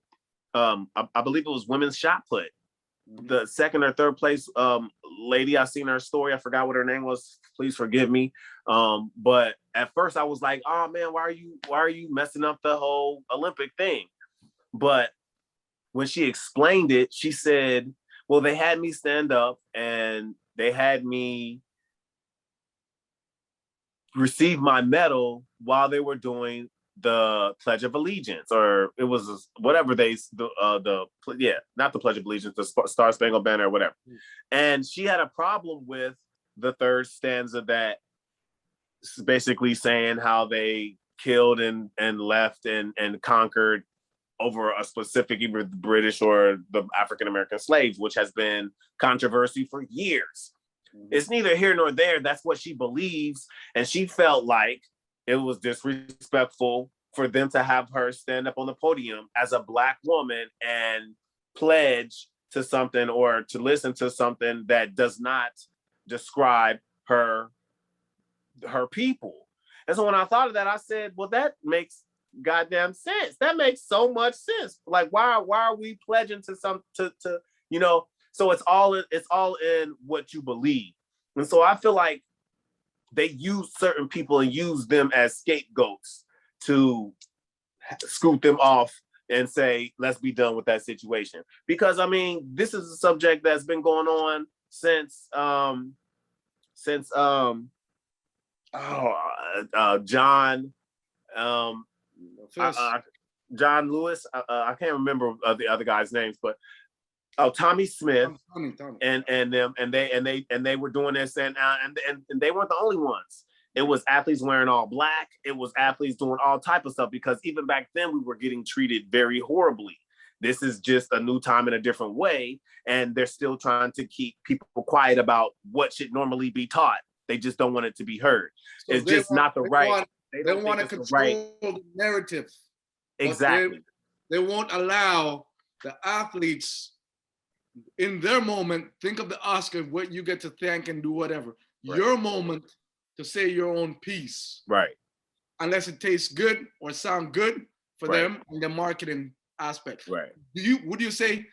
I believe it was women's shot put. The second or third place lady, I seen her story. I forgot what her name was. Please forgive me. But at first I was like, oh man, why are you messing up the whole Olympic thing? But when she explained it, she said, well, they had me stand up and they had me receive my medal while they were doing the Pledge of Allegiance, or it was whatever not the Pledge of Allegiance, the Star Spangled Banner or whatever. And she had a problem with the third stanza that is basically saying how they killed and left and conquered over a specific, either the British or the African-American slaves, which has been controversy for years. It's neither here nor there. That's what she believes. And she felt like it was disrespectful for them to have her stand up on the podium as a Black woman and pledge to something or to listen to something that does not describe her people. And so when I thought of that, I said, well, that makes goddamn sense. That makes so much sense. Like, why are we pledging to you know? So it's all in what you believe. And so I feel like they use certain people and use them as scapegoats to scoot them off and say, let's be done with that situation. Because I mean, this is a subject that's been going on since John John Lewis. I can't remember the other guys' names, but Tommy Smith Tommy. and them and they were doing this and they weren't the only ones. It was athletes wearing all black. It was athletes doing all type of stuff because even back then we were getting treated very horribly. This is just a new time in a different way, and they're still trying to keep people quiet about what should normally be taught. They just don't want it to be heard. So it's just not the right. They want to control the narrative. Exactly. They won't allow the athletes in their moment. Think of the Oscars, what you get to thank and do whatever. Right. Your moment to say your own piece. Right. Unless it tastes good or sound good for them in the marketing aspect. Right. Would you say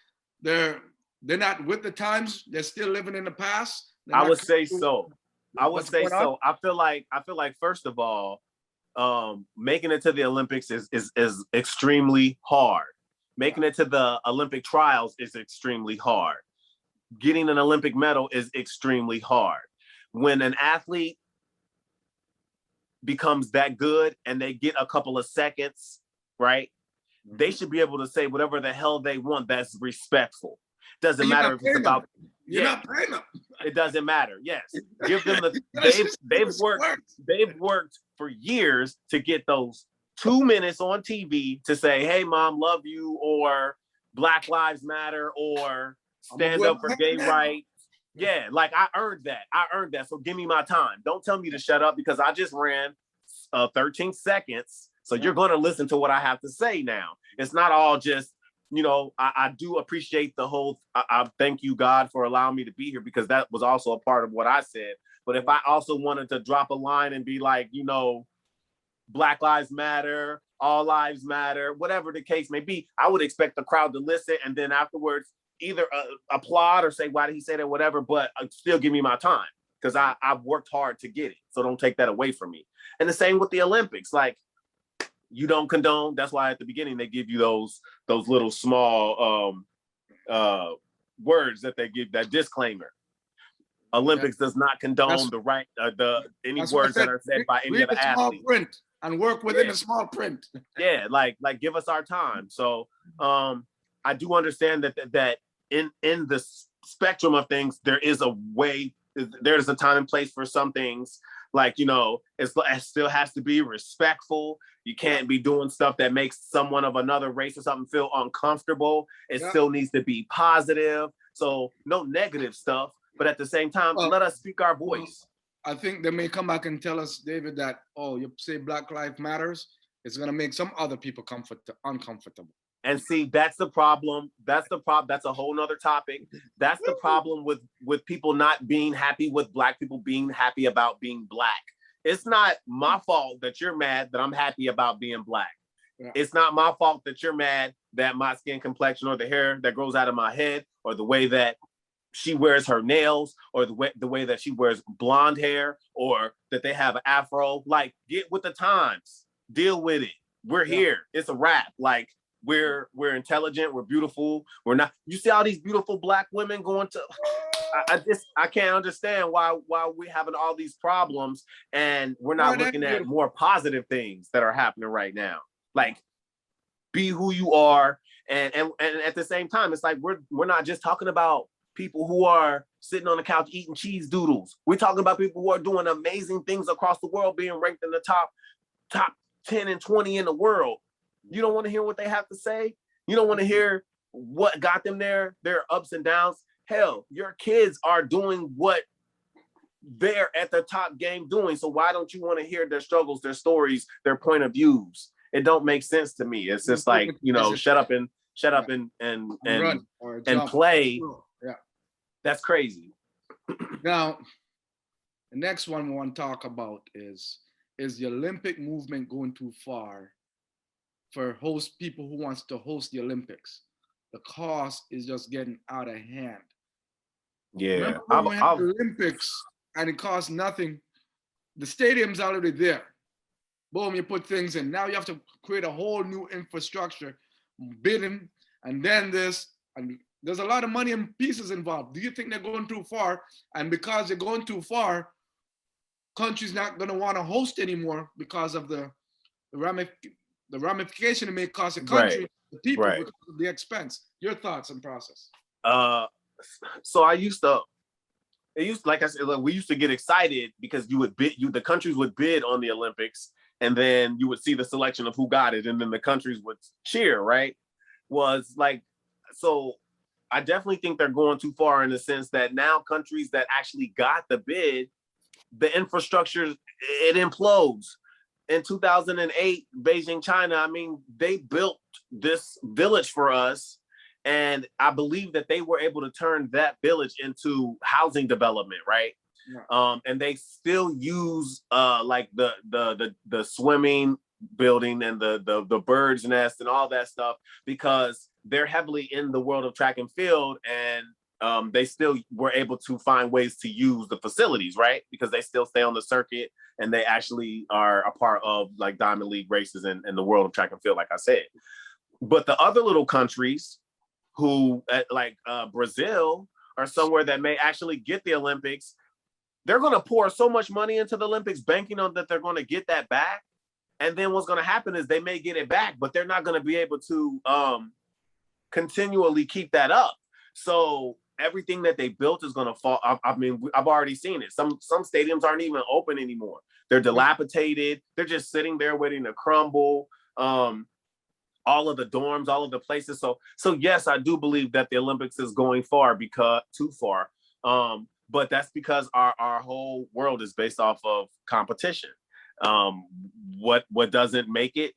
they're not with the times? They're still living in the past? I would say so. I would say so. I feel like first of all, making it to the Olympics is extremely hard. Making it to the Olympic trials is extremely hard. Getting an Olympic medal is extremely hard. When an athlete becomes that good and they get a couple of seconds, right? Mm-hmm. They should be able to say whatever the hell they want that's respectful. Doesn't matter if it's about you're not paying them. It doesn't matter. Yes. Give them the they've worked for years to get those 2 minutes on TV to say, hey mom, love you, or Black Lives Matter, or stand up for gay rights. Yeah, like I earned that. So give me my time. Don't tell me to shut up because I just ran 13 seconds. So you're going to listen to what I have to say now. It's not all just, I do appreciate the whole, I thank you, God, for allowing me to be here, because that was also a part of what I said. But if I also wanted to drop a line and be like, Black Lives Matter, all lives matter, whatever the case may be, I would expect the crowd to listen and then afterwards either applaud or say, why did he say that, whatever, but still give me my time because I've worked hard to get it. So don't take that away from me. And the same with the Olympics. Like, you don't condone. That's why at the beginning they give you those little small words that they give, that disclaimer. Olympics does not condone any words that are said by any of the athletes. Small print and work within the small print. Yeah, like give us our time. So I do understand that in the spectrum of things, there is a way, there's a time and place for some things. Like, it still has to be respectful. You can't be doing stuff that makes someone of another race or something feel uncomfortable. It still needs to be positive. So no negative stuff, but at the same time, let us speak our voice. I think they may come back and tell us, David, that, you say Black Lives Matters, it's going to make some other people uncomfortable. And see, that's the problem. That's a whole nother topic. That's the problem with people not being happy with Black people being happy about being Black. It's not my fault that you're mad that I'm happy about being Black. Yeah. It's not my fault that you're mad that my skin complexion or the hair that grows out of my head or the way that she wears her nails or the way that she wears blonde hair or that they have an afro. Like, get with the times. Deal with it. We're here. It's a wrap. Like, we're intelligent, we're beautiful, we're not. You see all these beautiful Black women going to. I can't understand why we're having all these problems and we're not looking at more positive things that are happening right now. Like, be who you are, and at the same time, it's like we're not just talking about people who are sitting on the couch eating cheese doodles. We're talking about people who are doing amazing things across the world, being ranked in the top 10 and 20 in the world. You don't want to hear what they have to say. You don't want to hear what got them there, their ups and downs. Hell, your kids are doing what they're at the top game doing. So why don't you want to hear their struggles, their stories, their point of views? It don't make sense to me. It's just like, shut up and play. Yeah. That's crazy. Now, the next one we want to talk about is is the Olympic movement going too far for host people who wants to host the Olympics? The cost is just getting out of hand. Yeah, Remember when we had the Olympics and it cost nothing? The stadium's already there. Boom, you put things in. Now you have to create a whole new infrastructure, bidding, and then this, and there's a lot of money and pieces involved. Do you think they're going too far? And because they're going too far, countries not going to want to host anymore because of the ramification it may cost the country, right, the people, right. because of the expense. Your thoughts and process. So like I said, like, we used to get excited because the countries would bid on the Olympics, and then you would see the selection of who got it, and then the countries would cheer, right? Was like, so I definitely think they're going too far in the sense that now countries that actually got the bid, the infrastructure, it implodes. In 2008, Beijing, China, I mean, they built this village for us. And I believe that they were able to turn that village into housing development, right? Yeah. And they still use like the swimming building and the bird's nest and all that stuff, because they're heavily in the world of track and field, and they still were able to find ways to use the facilities, right? Because they still stay on the circuit, and they actually are a part of like Diamond League races in the world of track and field, like I said. But the other little countries who like Brazil or somewhere that may actually get the Olympics, they're going to pour so much money into the Olympics, banking on that they're going to get that back. And then what's going to happen is they may get it back, but they're not going to be able to continually keep that up. So everything that they built is going to fall. I mean, I've already seen it. Some stadiums aren't even open anymore. They're dilapidated. They're just sitting there waiting to crumble. All of the dorms, all of the places. So yes, I do believe that the Olympics is going too far. But that's because our whole world is based off of competition. What doesn't make it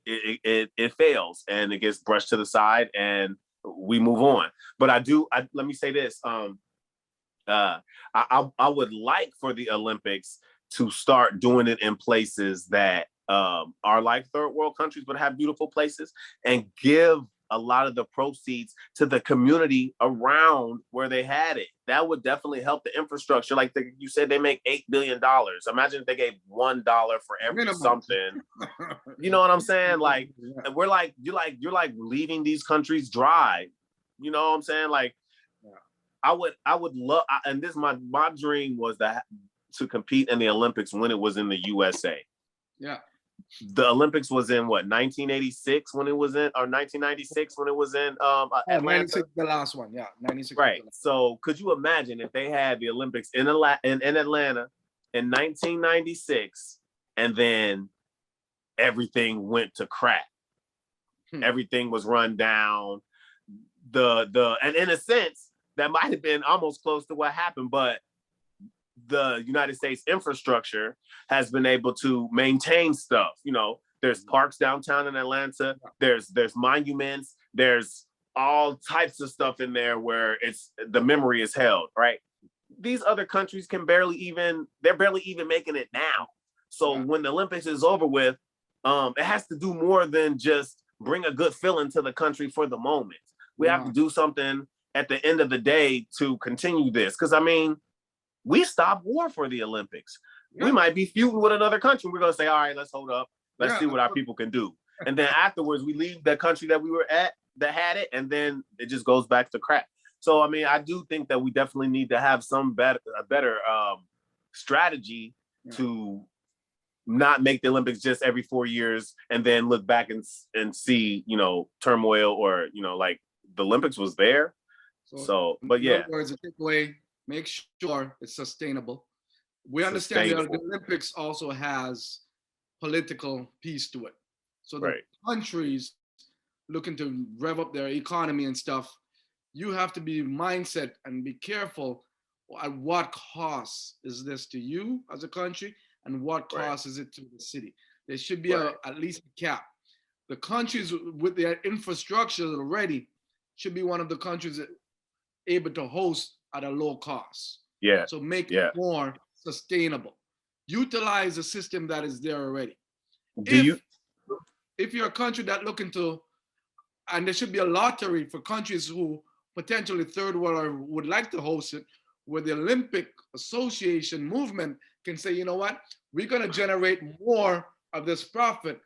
fails, and it gets brushed to the side, and we move on. But let me say this. I would like for the Olympics to start doing it in places that are like third world countries, but have beautiful places, and give a lot of the proceeds to the community around where they had it. That would definitely help the infrastructure. Like you said, they make $8 billion. Imagine if they gave $1 for every something. You know what I'm saying? Like, we're like, you're like leaving these countries dry. You know what I'm saying? Like, I would love, and this my dream was to compete in the Olympics when it was in the USA. Yeah. The Olympics was in what, 1986 when it was in, or 1996 when it was in Atlanta. 96, the last one, yeah, 96. Right. So could you imagine if they had the Olympics in Atlanta in 1996, and then everything went to crap. Everything was run down. And in a sense, that might have been almost close to what happened, but the United States infrastructure has been able to maintain stuff. You know, there's parks downtown in Atlanta. There's monuments. There's all types of stuff in there where the memory is held, right? These other countries they're barely even making it now. So when the Olympics is over with, it has to do more than just bring a good feeling to the country for the moment. We have to do something at the end of the day to continue this. Because, I mean, we stopped war for the Olympics. Yeah. We might be feuding with another country. We're going to say, all right, let's hold up. Let's see what our people can do. And then afterwards, we leave the country that we were at that had it, and then it just goes back to crap. So, I mean, I do think that we definitely need to have a better strategy to not make the Olympics just every 4 years and then look back and see, you know, turmoil, or, you know, like the Olympics was there. So but yeah. In other words, a takeaway, make sure it's sustainable. We understand that the Olympics also has political piece to it. So the countries looking to rev up their economy and stuff, you have to be mindset and be careful at what cost is this to you as a country, and what cost is it to the city. There should be at least a cap. The countries with their infrastructure already should be one of the countries that able to host at a low cost. Yeah. So make it more sustainable. utilize the system that is there already. Do you? If you're a country that looking to, and there should be a lottery for countries who potentially third world or would like to host it, where the Olympic Association movement can say, you know what, we're going to generate more of this profit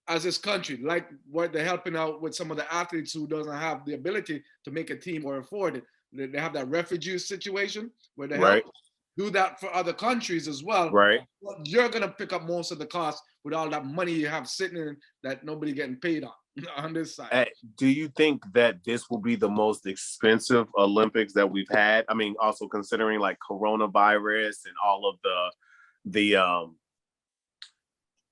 as this country, like what they're helping out with some of the athletes who doesn't have the ability to make a team or afford it. They have that refugee situation where they help do that for other countries as well. Right. You're going to pick up most of the cost with all that money you have sitting in that nobody getting paid on this side. Do you think that this will be the most expensive Olympics that we've had? I mean, also considering like coronavirus and all of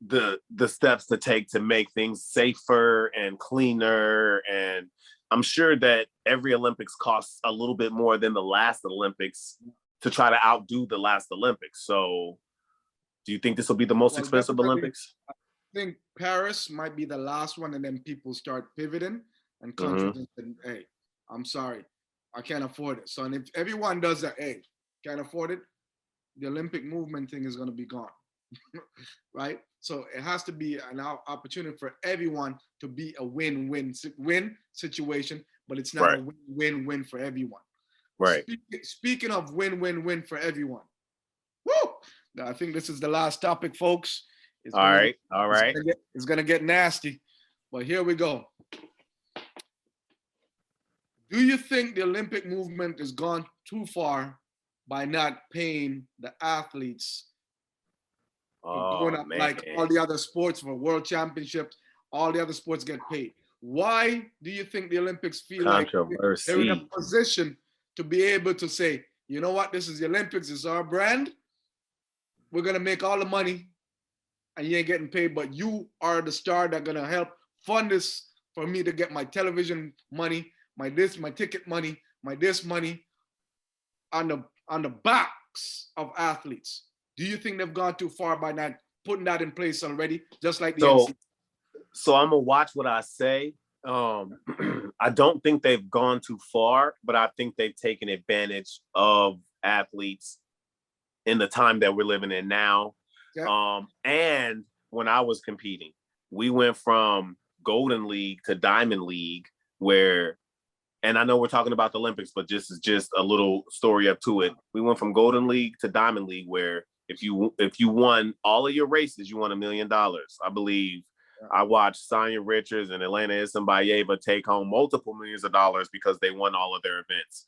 the steps to take to make things safer and cleaner. And I'm sure that every Olympics costs a little bit more than the last Olympics to try to outdo the last Olympics. So do you think this will be the most expensive Olympics? I think Paris might be the last one, and then people start pivoting and countries and saying, hey, I'm sorry, I can't afford it. So and if everyone does that, hey, can't afford it, the Olympic movement thing is going to be gone. Right? So it has to be an opportunity for everyone to be a win-win situation, but it's not a win-win for everyone. Right. Speaking of win-win-win for everyone, woo! I think this is the last topic, folks. All right. It's gonna get nasty, but here we go. Do you think the Olympic movement has gone too far by not paying the athletes for going up like all the other sports for world championships? All the other sports get paid. Why do you think the Olympics feel like they're in a position to be able to say, you know what, this is the Olympics, this is our brand. We're gonna make all the money and you ain't getting paid, but you are the star that's gonna help fund this for me to get my television money, my ticket money, my this money on the backs of athletes. Do you think they've gone too far by not putting that in place already, just like the NCAA? So I'm gonna watch what I say. I don't think they've gone too far, but I think they've taken advantage of athletes in the time that we're living in now. Yeah. And when I was competing, we went from Golden League to Diamond League, where, and I know we're talking about the Olympics, but just a little story up to it. We went from Golden League to Diamond League, where if you won all of your races, you won $1 million. I believe I watched Sonia Richards and Elena Isinbayeva take home multiple millions of dollars because they won all of their events.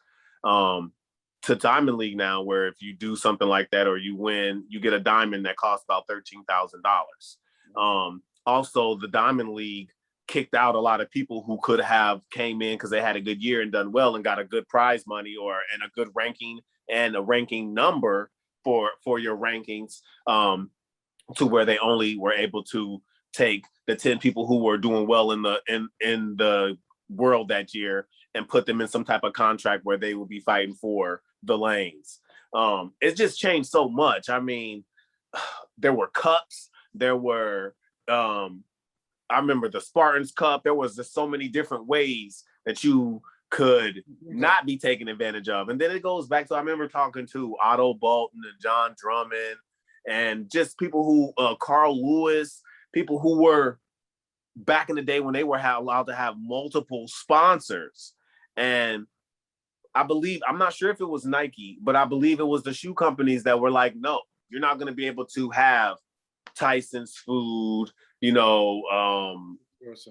To Diamond League now, where if you do something like that or you win, you get a diamond that costs about $13,000. Also, the Diamond League kicked out a lot of people who could have came in because they had a good year and done well and got a good prize money and a good ranking and a ranking number for your rankings, to where they only were able to take the 10 people who were doing well in the world that year and put them in some type of contract where they would be fighting for the lanes. It just changed so much. I mean, there were cups, there were I remember the Spartans Cup. There was just so many different ways that you could not be taken advantage of. And then it goes back to, I remember talking to Otto Bolton and John Drummond and just people who, Carl Lewis, people who were back in the day when they were allowed to have multiple sponsors. And I believe, I'm not sure if it was Nike, but I believe it was the shoe companies that were like, no, you're not going to be able to have Tyson's Food,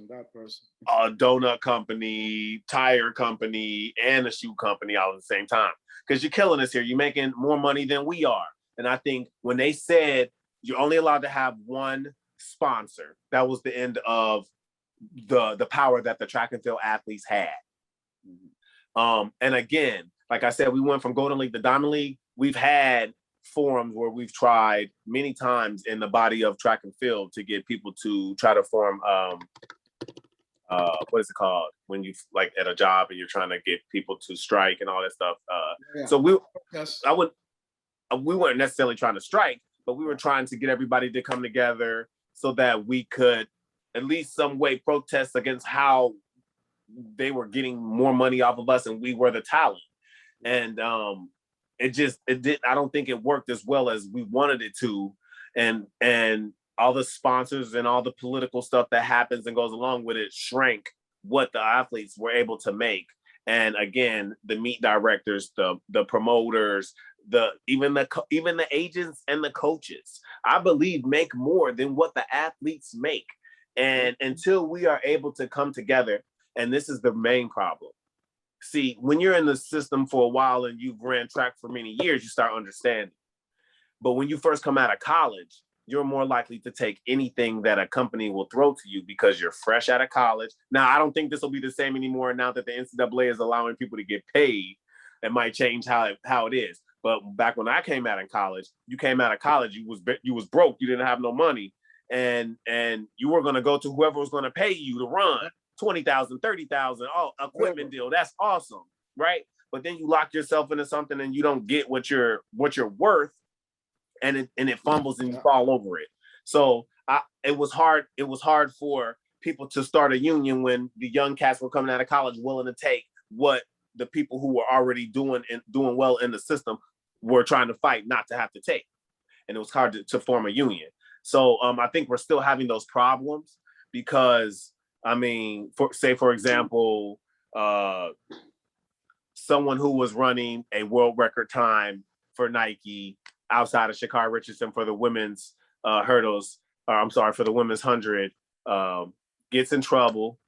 that person, a donut company, tire company, and a shoe company all at the same time. Because you're killing us here. You're making more money than we are. And I think when they said you're only allowed to have one sponsor, that was the end of the power that the track and field athletes had. And again, like I said, we went from Golden League to Diamond League. We've had forums where we've tried many times in the body of track and field to get people to try to form what is it called when you like at a job and you're trying to get people to strike and all that stuff. So we weren't necessarily trying to strike, but we were trying to get everybody to come together so that we could at least some way protest against how they were getting more money off of us and we were the talent. And it did. I don't think it worked as well as we wanted it to, and all the sponsors and all the political stuff that happens and goes along with it shrank what the athletes were able to make. And again, the meet directors, the promoters, even the agents and the coaches, I believe, make more than what the athletes make. And until we are able to come together, and this is the main problem. See, when you're in the system for a while and you've ran track for many years, you start understanding. But when you first come out of college, you're more likely to take anything that a company will throw to you because you're fresh out of college. Now, I don't think this will be the same anymore now that the NCAA is allowing people to get paid. It might change how it is. But back when I came out of college, you came out of college, you was broke, you didn't have no money, and you were going to go to whoever was going to pay you to run. 20,000, 30,000, equipment deal. That's awesome, right? But then you lock yourself into something and you don't get what you're worth, and it fumbles and you fall over it. So it was hard. It was hard for people to start a union when the young cats were coming out of college willing to take what the people who were already doing well in the system were trying to fight not to have to take. And it was hard to form a union. So I think we're still having those problems because, I mean, for example, someone who was running a world record time for Nike outside of Sha'Carri Richardson for the women's hurdles, for the women's 100, gets in trouble,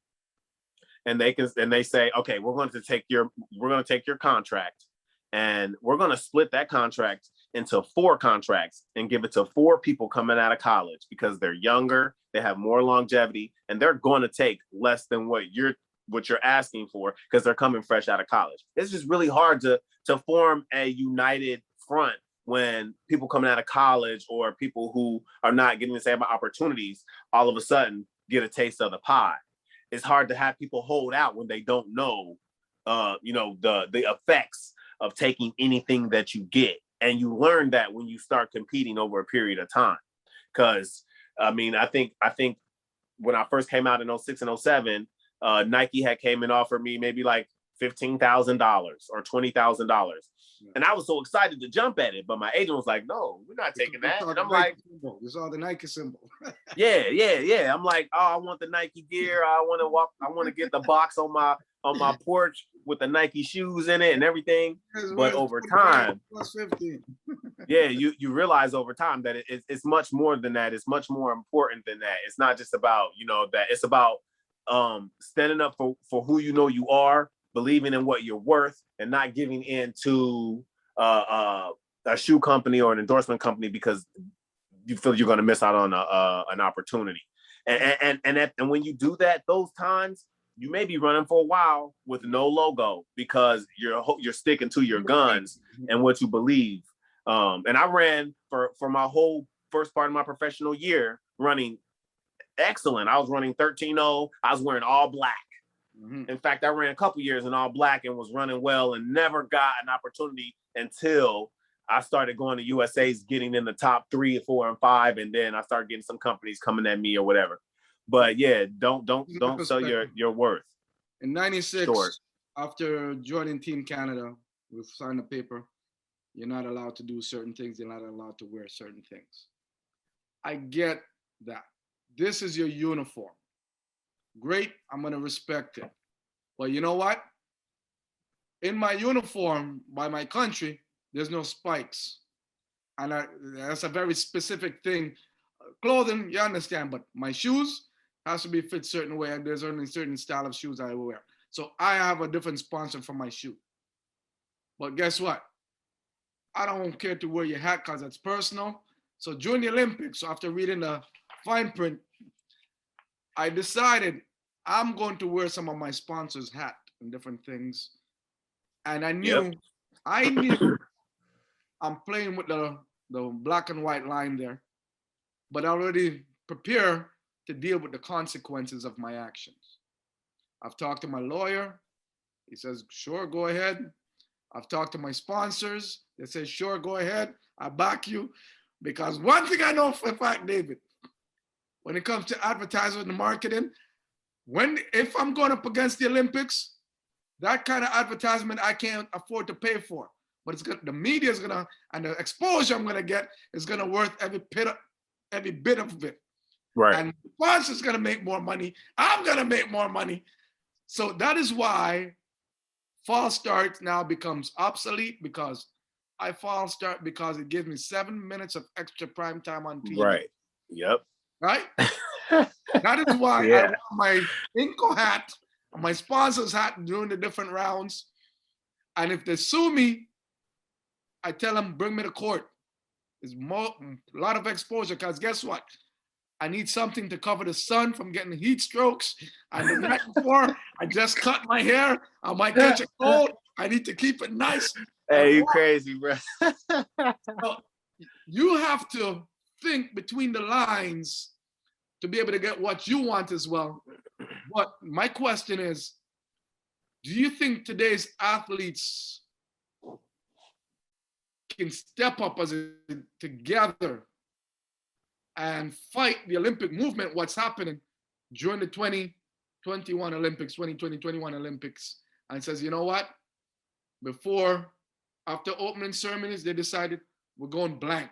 and they say, okay, we're going to take your contract, and we're going to split that contract into 4 contracts and give it to 4 people coming out of college because they're younger, they have more longevity, and they're going to take less than what you're asking for because they're coming fresh out of college. It's just really hard to form a united front when people coming out of college or people who are not getting the same opportunities all of a sudden get a taste of the pie. It's hard to have people hold out when they don't know, the effects of taking anything that you get. And you learn that when you start competing over a period of time. Because, I mean, I think when I first came out in 06 and 07, Nike had came and offered me maybe like $15,000 or $20,000. And I was so excited to jump at it. But my agent was like, no, we're not taking that. And I'm like, you saw the Nike symbol. Yeah. I'm like, oh, I want the Nike gear. I want to get the box on my porch with the Nike shoes in it and everything. But over time, yeah, you realize over time that it's much more than that. It's much more important than that. It's not just about, that. It's about standing up for who you know you are, believing in what you're worth, and not giving in to a shoe company or an endorsement company because you feel you're going to miss out on an opportunity. And when you do that, those times, you may be running for a while with no logo because you're sticking to your guns and what you believe. And I ran for my whole first part of my professional year running excellent. I was running 13.0. I was wearing all black. Mm-hmm. In fact, I ran a couple years in all black and was running well and never got an opportunity until I started going to USA's, getting in the top 3, 4, and 5, and then I started getting some companies coming at me or whatever. But yeah, don't sell your worth. In '96, after joining Team Canada, we signed a paper. You're not allowed to do certain things. You're not allowed to wear certain things. I get that. This is your uniform. Great, I'm going to respect it. But you know what? In my uniform, by my country, there's no spikes. And that's a very specific thing. Clothing, you understand, but my shoes has to be fit certain way, and there's only certain style of shoes I wear. So I have a different sponsor for my shoe. But guess what? I don't care to wear your hat because it's personal. So during the Olympics, after reading the fine print, I decided I'm going to wear some of my sponsors' hat and different things. And I knew I'm playing with the black and white line there, but I already prepare to deal with the consequences of my actions. I've talked to my lawyer. He says, sure, go ahead. I've talked to my sponsors. They say, sure, go ahead. I back you. Because one thing I know for a fact, David, when it comes to advertising and marketing, if I'm going up against the Olympics, that kind of advertisement I can't afford to pay for. but the media is gonna, and the exposure I'm gonna get is gonna worth every bit of it. Right. And the sponsor's gonna make more money. I'm gonna make more money. So that is why false start now becomes obsolete, because I false start because it gives me 7 minutes of extra prime time on TV. Right. Yep. Right? That is why I wear my Inco hat, my sponsor's hat during the different rounds. And if they sue me, I tell them, bring me to court. There's a lot of exposure, because guess what? I need something to cover the sun from getting heat strokes. And the night before, I just cut my hair. I might catch a cold. I need to keep it nice. Hey, you crazy, bro. So you have to think between the lines to be able to get what you want as well. But my question is, do you think today's athletes can step up together and fight the Olympic movement, what's happening during the 2021 Olympics, 2021 Olympics, and says, you know what? After opening ceremonies, they decided we're going blank.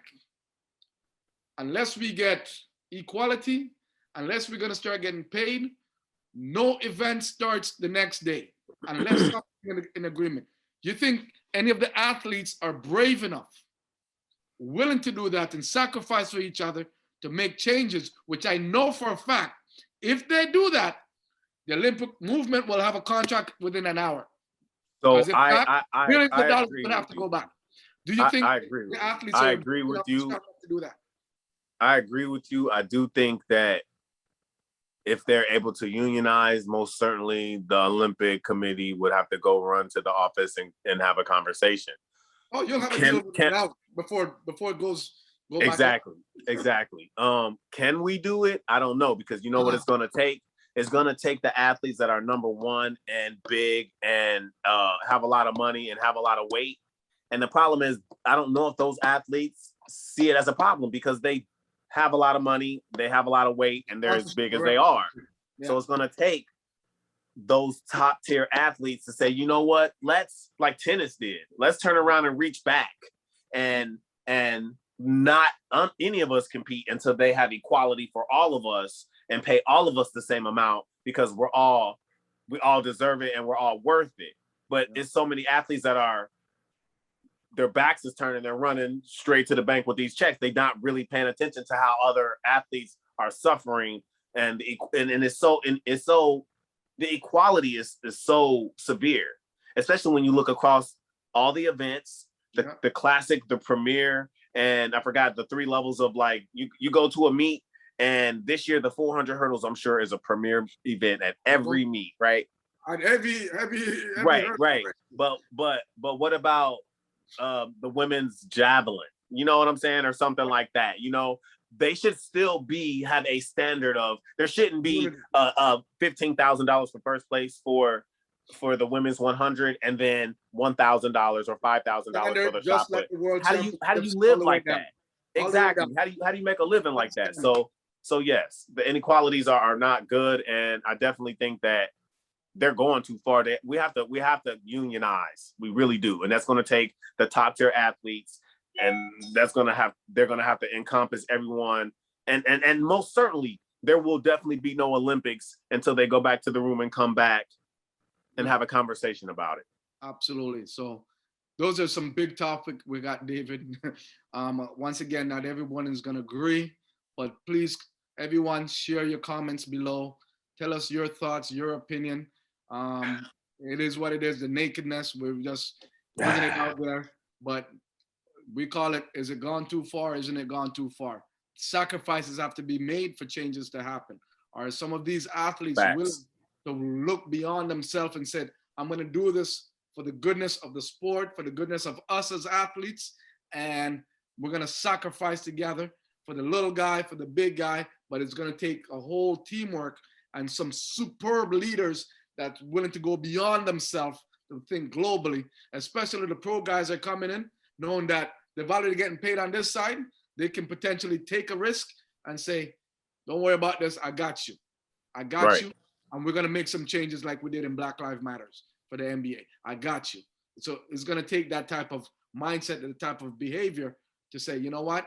Unless we get equality, unless we're gonna start getting paid, no event starts the next day, unless something in agreement. Do you think any of the athletes are brave enough, willing to do that and sacrifice for each other to make changes, which I know for a fact, if they do that, the Olympic movement will have a contract within an hour. So millions of dollars would have to go back. Do you think I agree the athletes I agree with you. To do that? I agree with you. I do think that if they're able to unionize, most certainly the Olympic Committee would have to go run to the office and have a conversation. Oh, you'll have a deal with it out before it goes exactly. back. Exactly. Can we do it? I don't know, because you know what it's going to take? It's going to take the athletes that are number one and big and have a lot of money and have a lot of weight. And the problem is, I don't know if those athletes see it as a problem, because they have a lot of money, they have a lot of weight, and they're as big as they are. Yeah. So it's going to take those top tier athletes to say, you know what, let's, like tennis did, let's turn around and reach back and not any of us compete until they have equality for all of us and pay all of us the same amount, because we all deserve it and we're all worth it. But it's so many athletes that are, their backs is turning, they're running straight to the bank with these checks. They're not really paying attention to how other athletes are suffering. And it's so the equality is so severe, especially when you look across all the events, the classic, the premier, and I forgot the 3 levels of, like, you go to a meet, and this year the 400 hurdles, I'm sure, is a premier event at every meet, right? At every right. But what about the women's javelin? You know what I'm saying? Or something like that. You know, they should still have a standard of, there shouldn't be $15,000 for first place for the women's 100, and then $1,000 or $5,000 for the shot put. How do you live like that? Exactly. How do you make a living like that? So yes, the inequalities are not good, and I definitely think that they're going too far. We have to unionize. We really do, and that's going to take the top tier athletes, and they're going to have to encompass everyone. And most certainly, there will definitely be no Olympics until they go back to the room and come back and have a conversation about it. Absolutely. So those are some big topics we got, David. Once again, not everyone is going to agree, but please, everyone, share your comments below. Tell us your thoughts, your opinion. It is what it is, the nakedness. We're just putting it out there, but we call it, is it gone too far? Isn't it gone too far? Sacrifices have to be made for changes to happen. Are some of these athletes willing to look beyond themselves and said, I'm going to do this for the goodness of the sport, for the goodness of us as athletes, and we're going to sacrifice together for the little guy, for the big guy, but it's going to take a whole teamwork and some superb leaders that's willing to go beyond themselves to think globally, especially the pro guys are coming in, knowing that they're already getting paid on this side. They can potentially take a risk and say, don't worry about this, I got you. I got you. And we're going to make some changes like we did in Black Lives Matters for the NBA. I got you. So it's going to take that type of mindset and the type of behavior to say, you know what,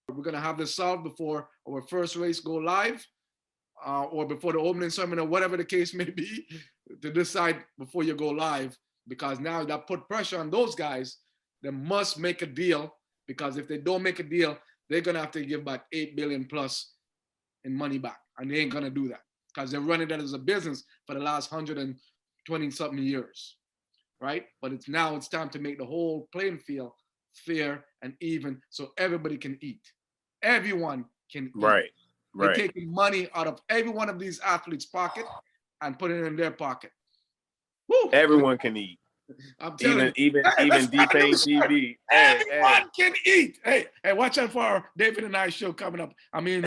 we're gonna have this solved before our first race go live, or before the opening ceremony, or whatever the case may be, to decide before you go live, because now that put pressure on those guys. They must make a deal, because if they don't make a deal, they're gonna have to give back 8 billion plus in money back, and they ain't gonna do that because they're running that as a business for the last 120 something years, right? But it's time to make the whole playing field fair and even, so everybody can eat. Everyone can eat. Right. They're taking money out of every one of these athletes' pocket and putting it in their pocket. Woo! Everyone can eat. I'm telling even D-Payne TV. Everyone can eat. Hey, watch out for our David and I show coming up. I mean,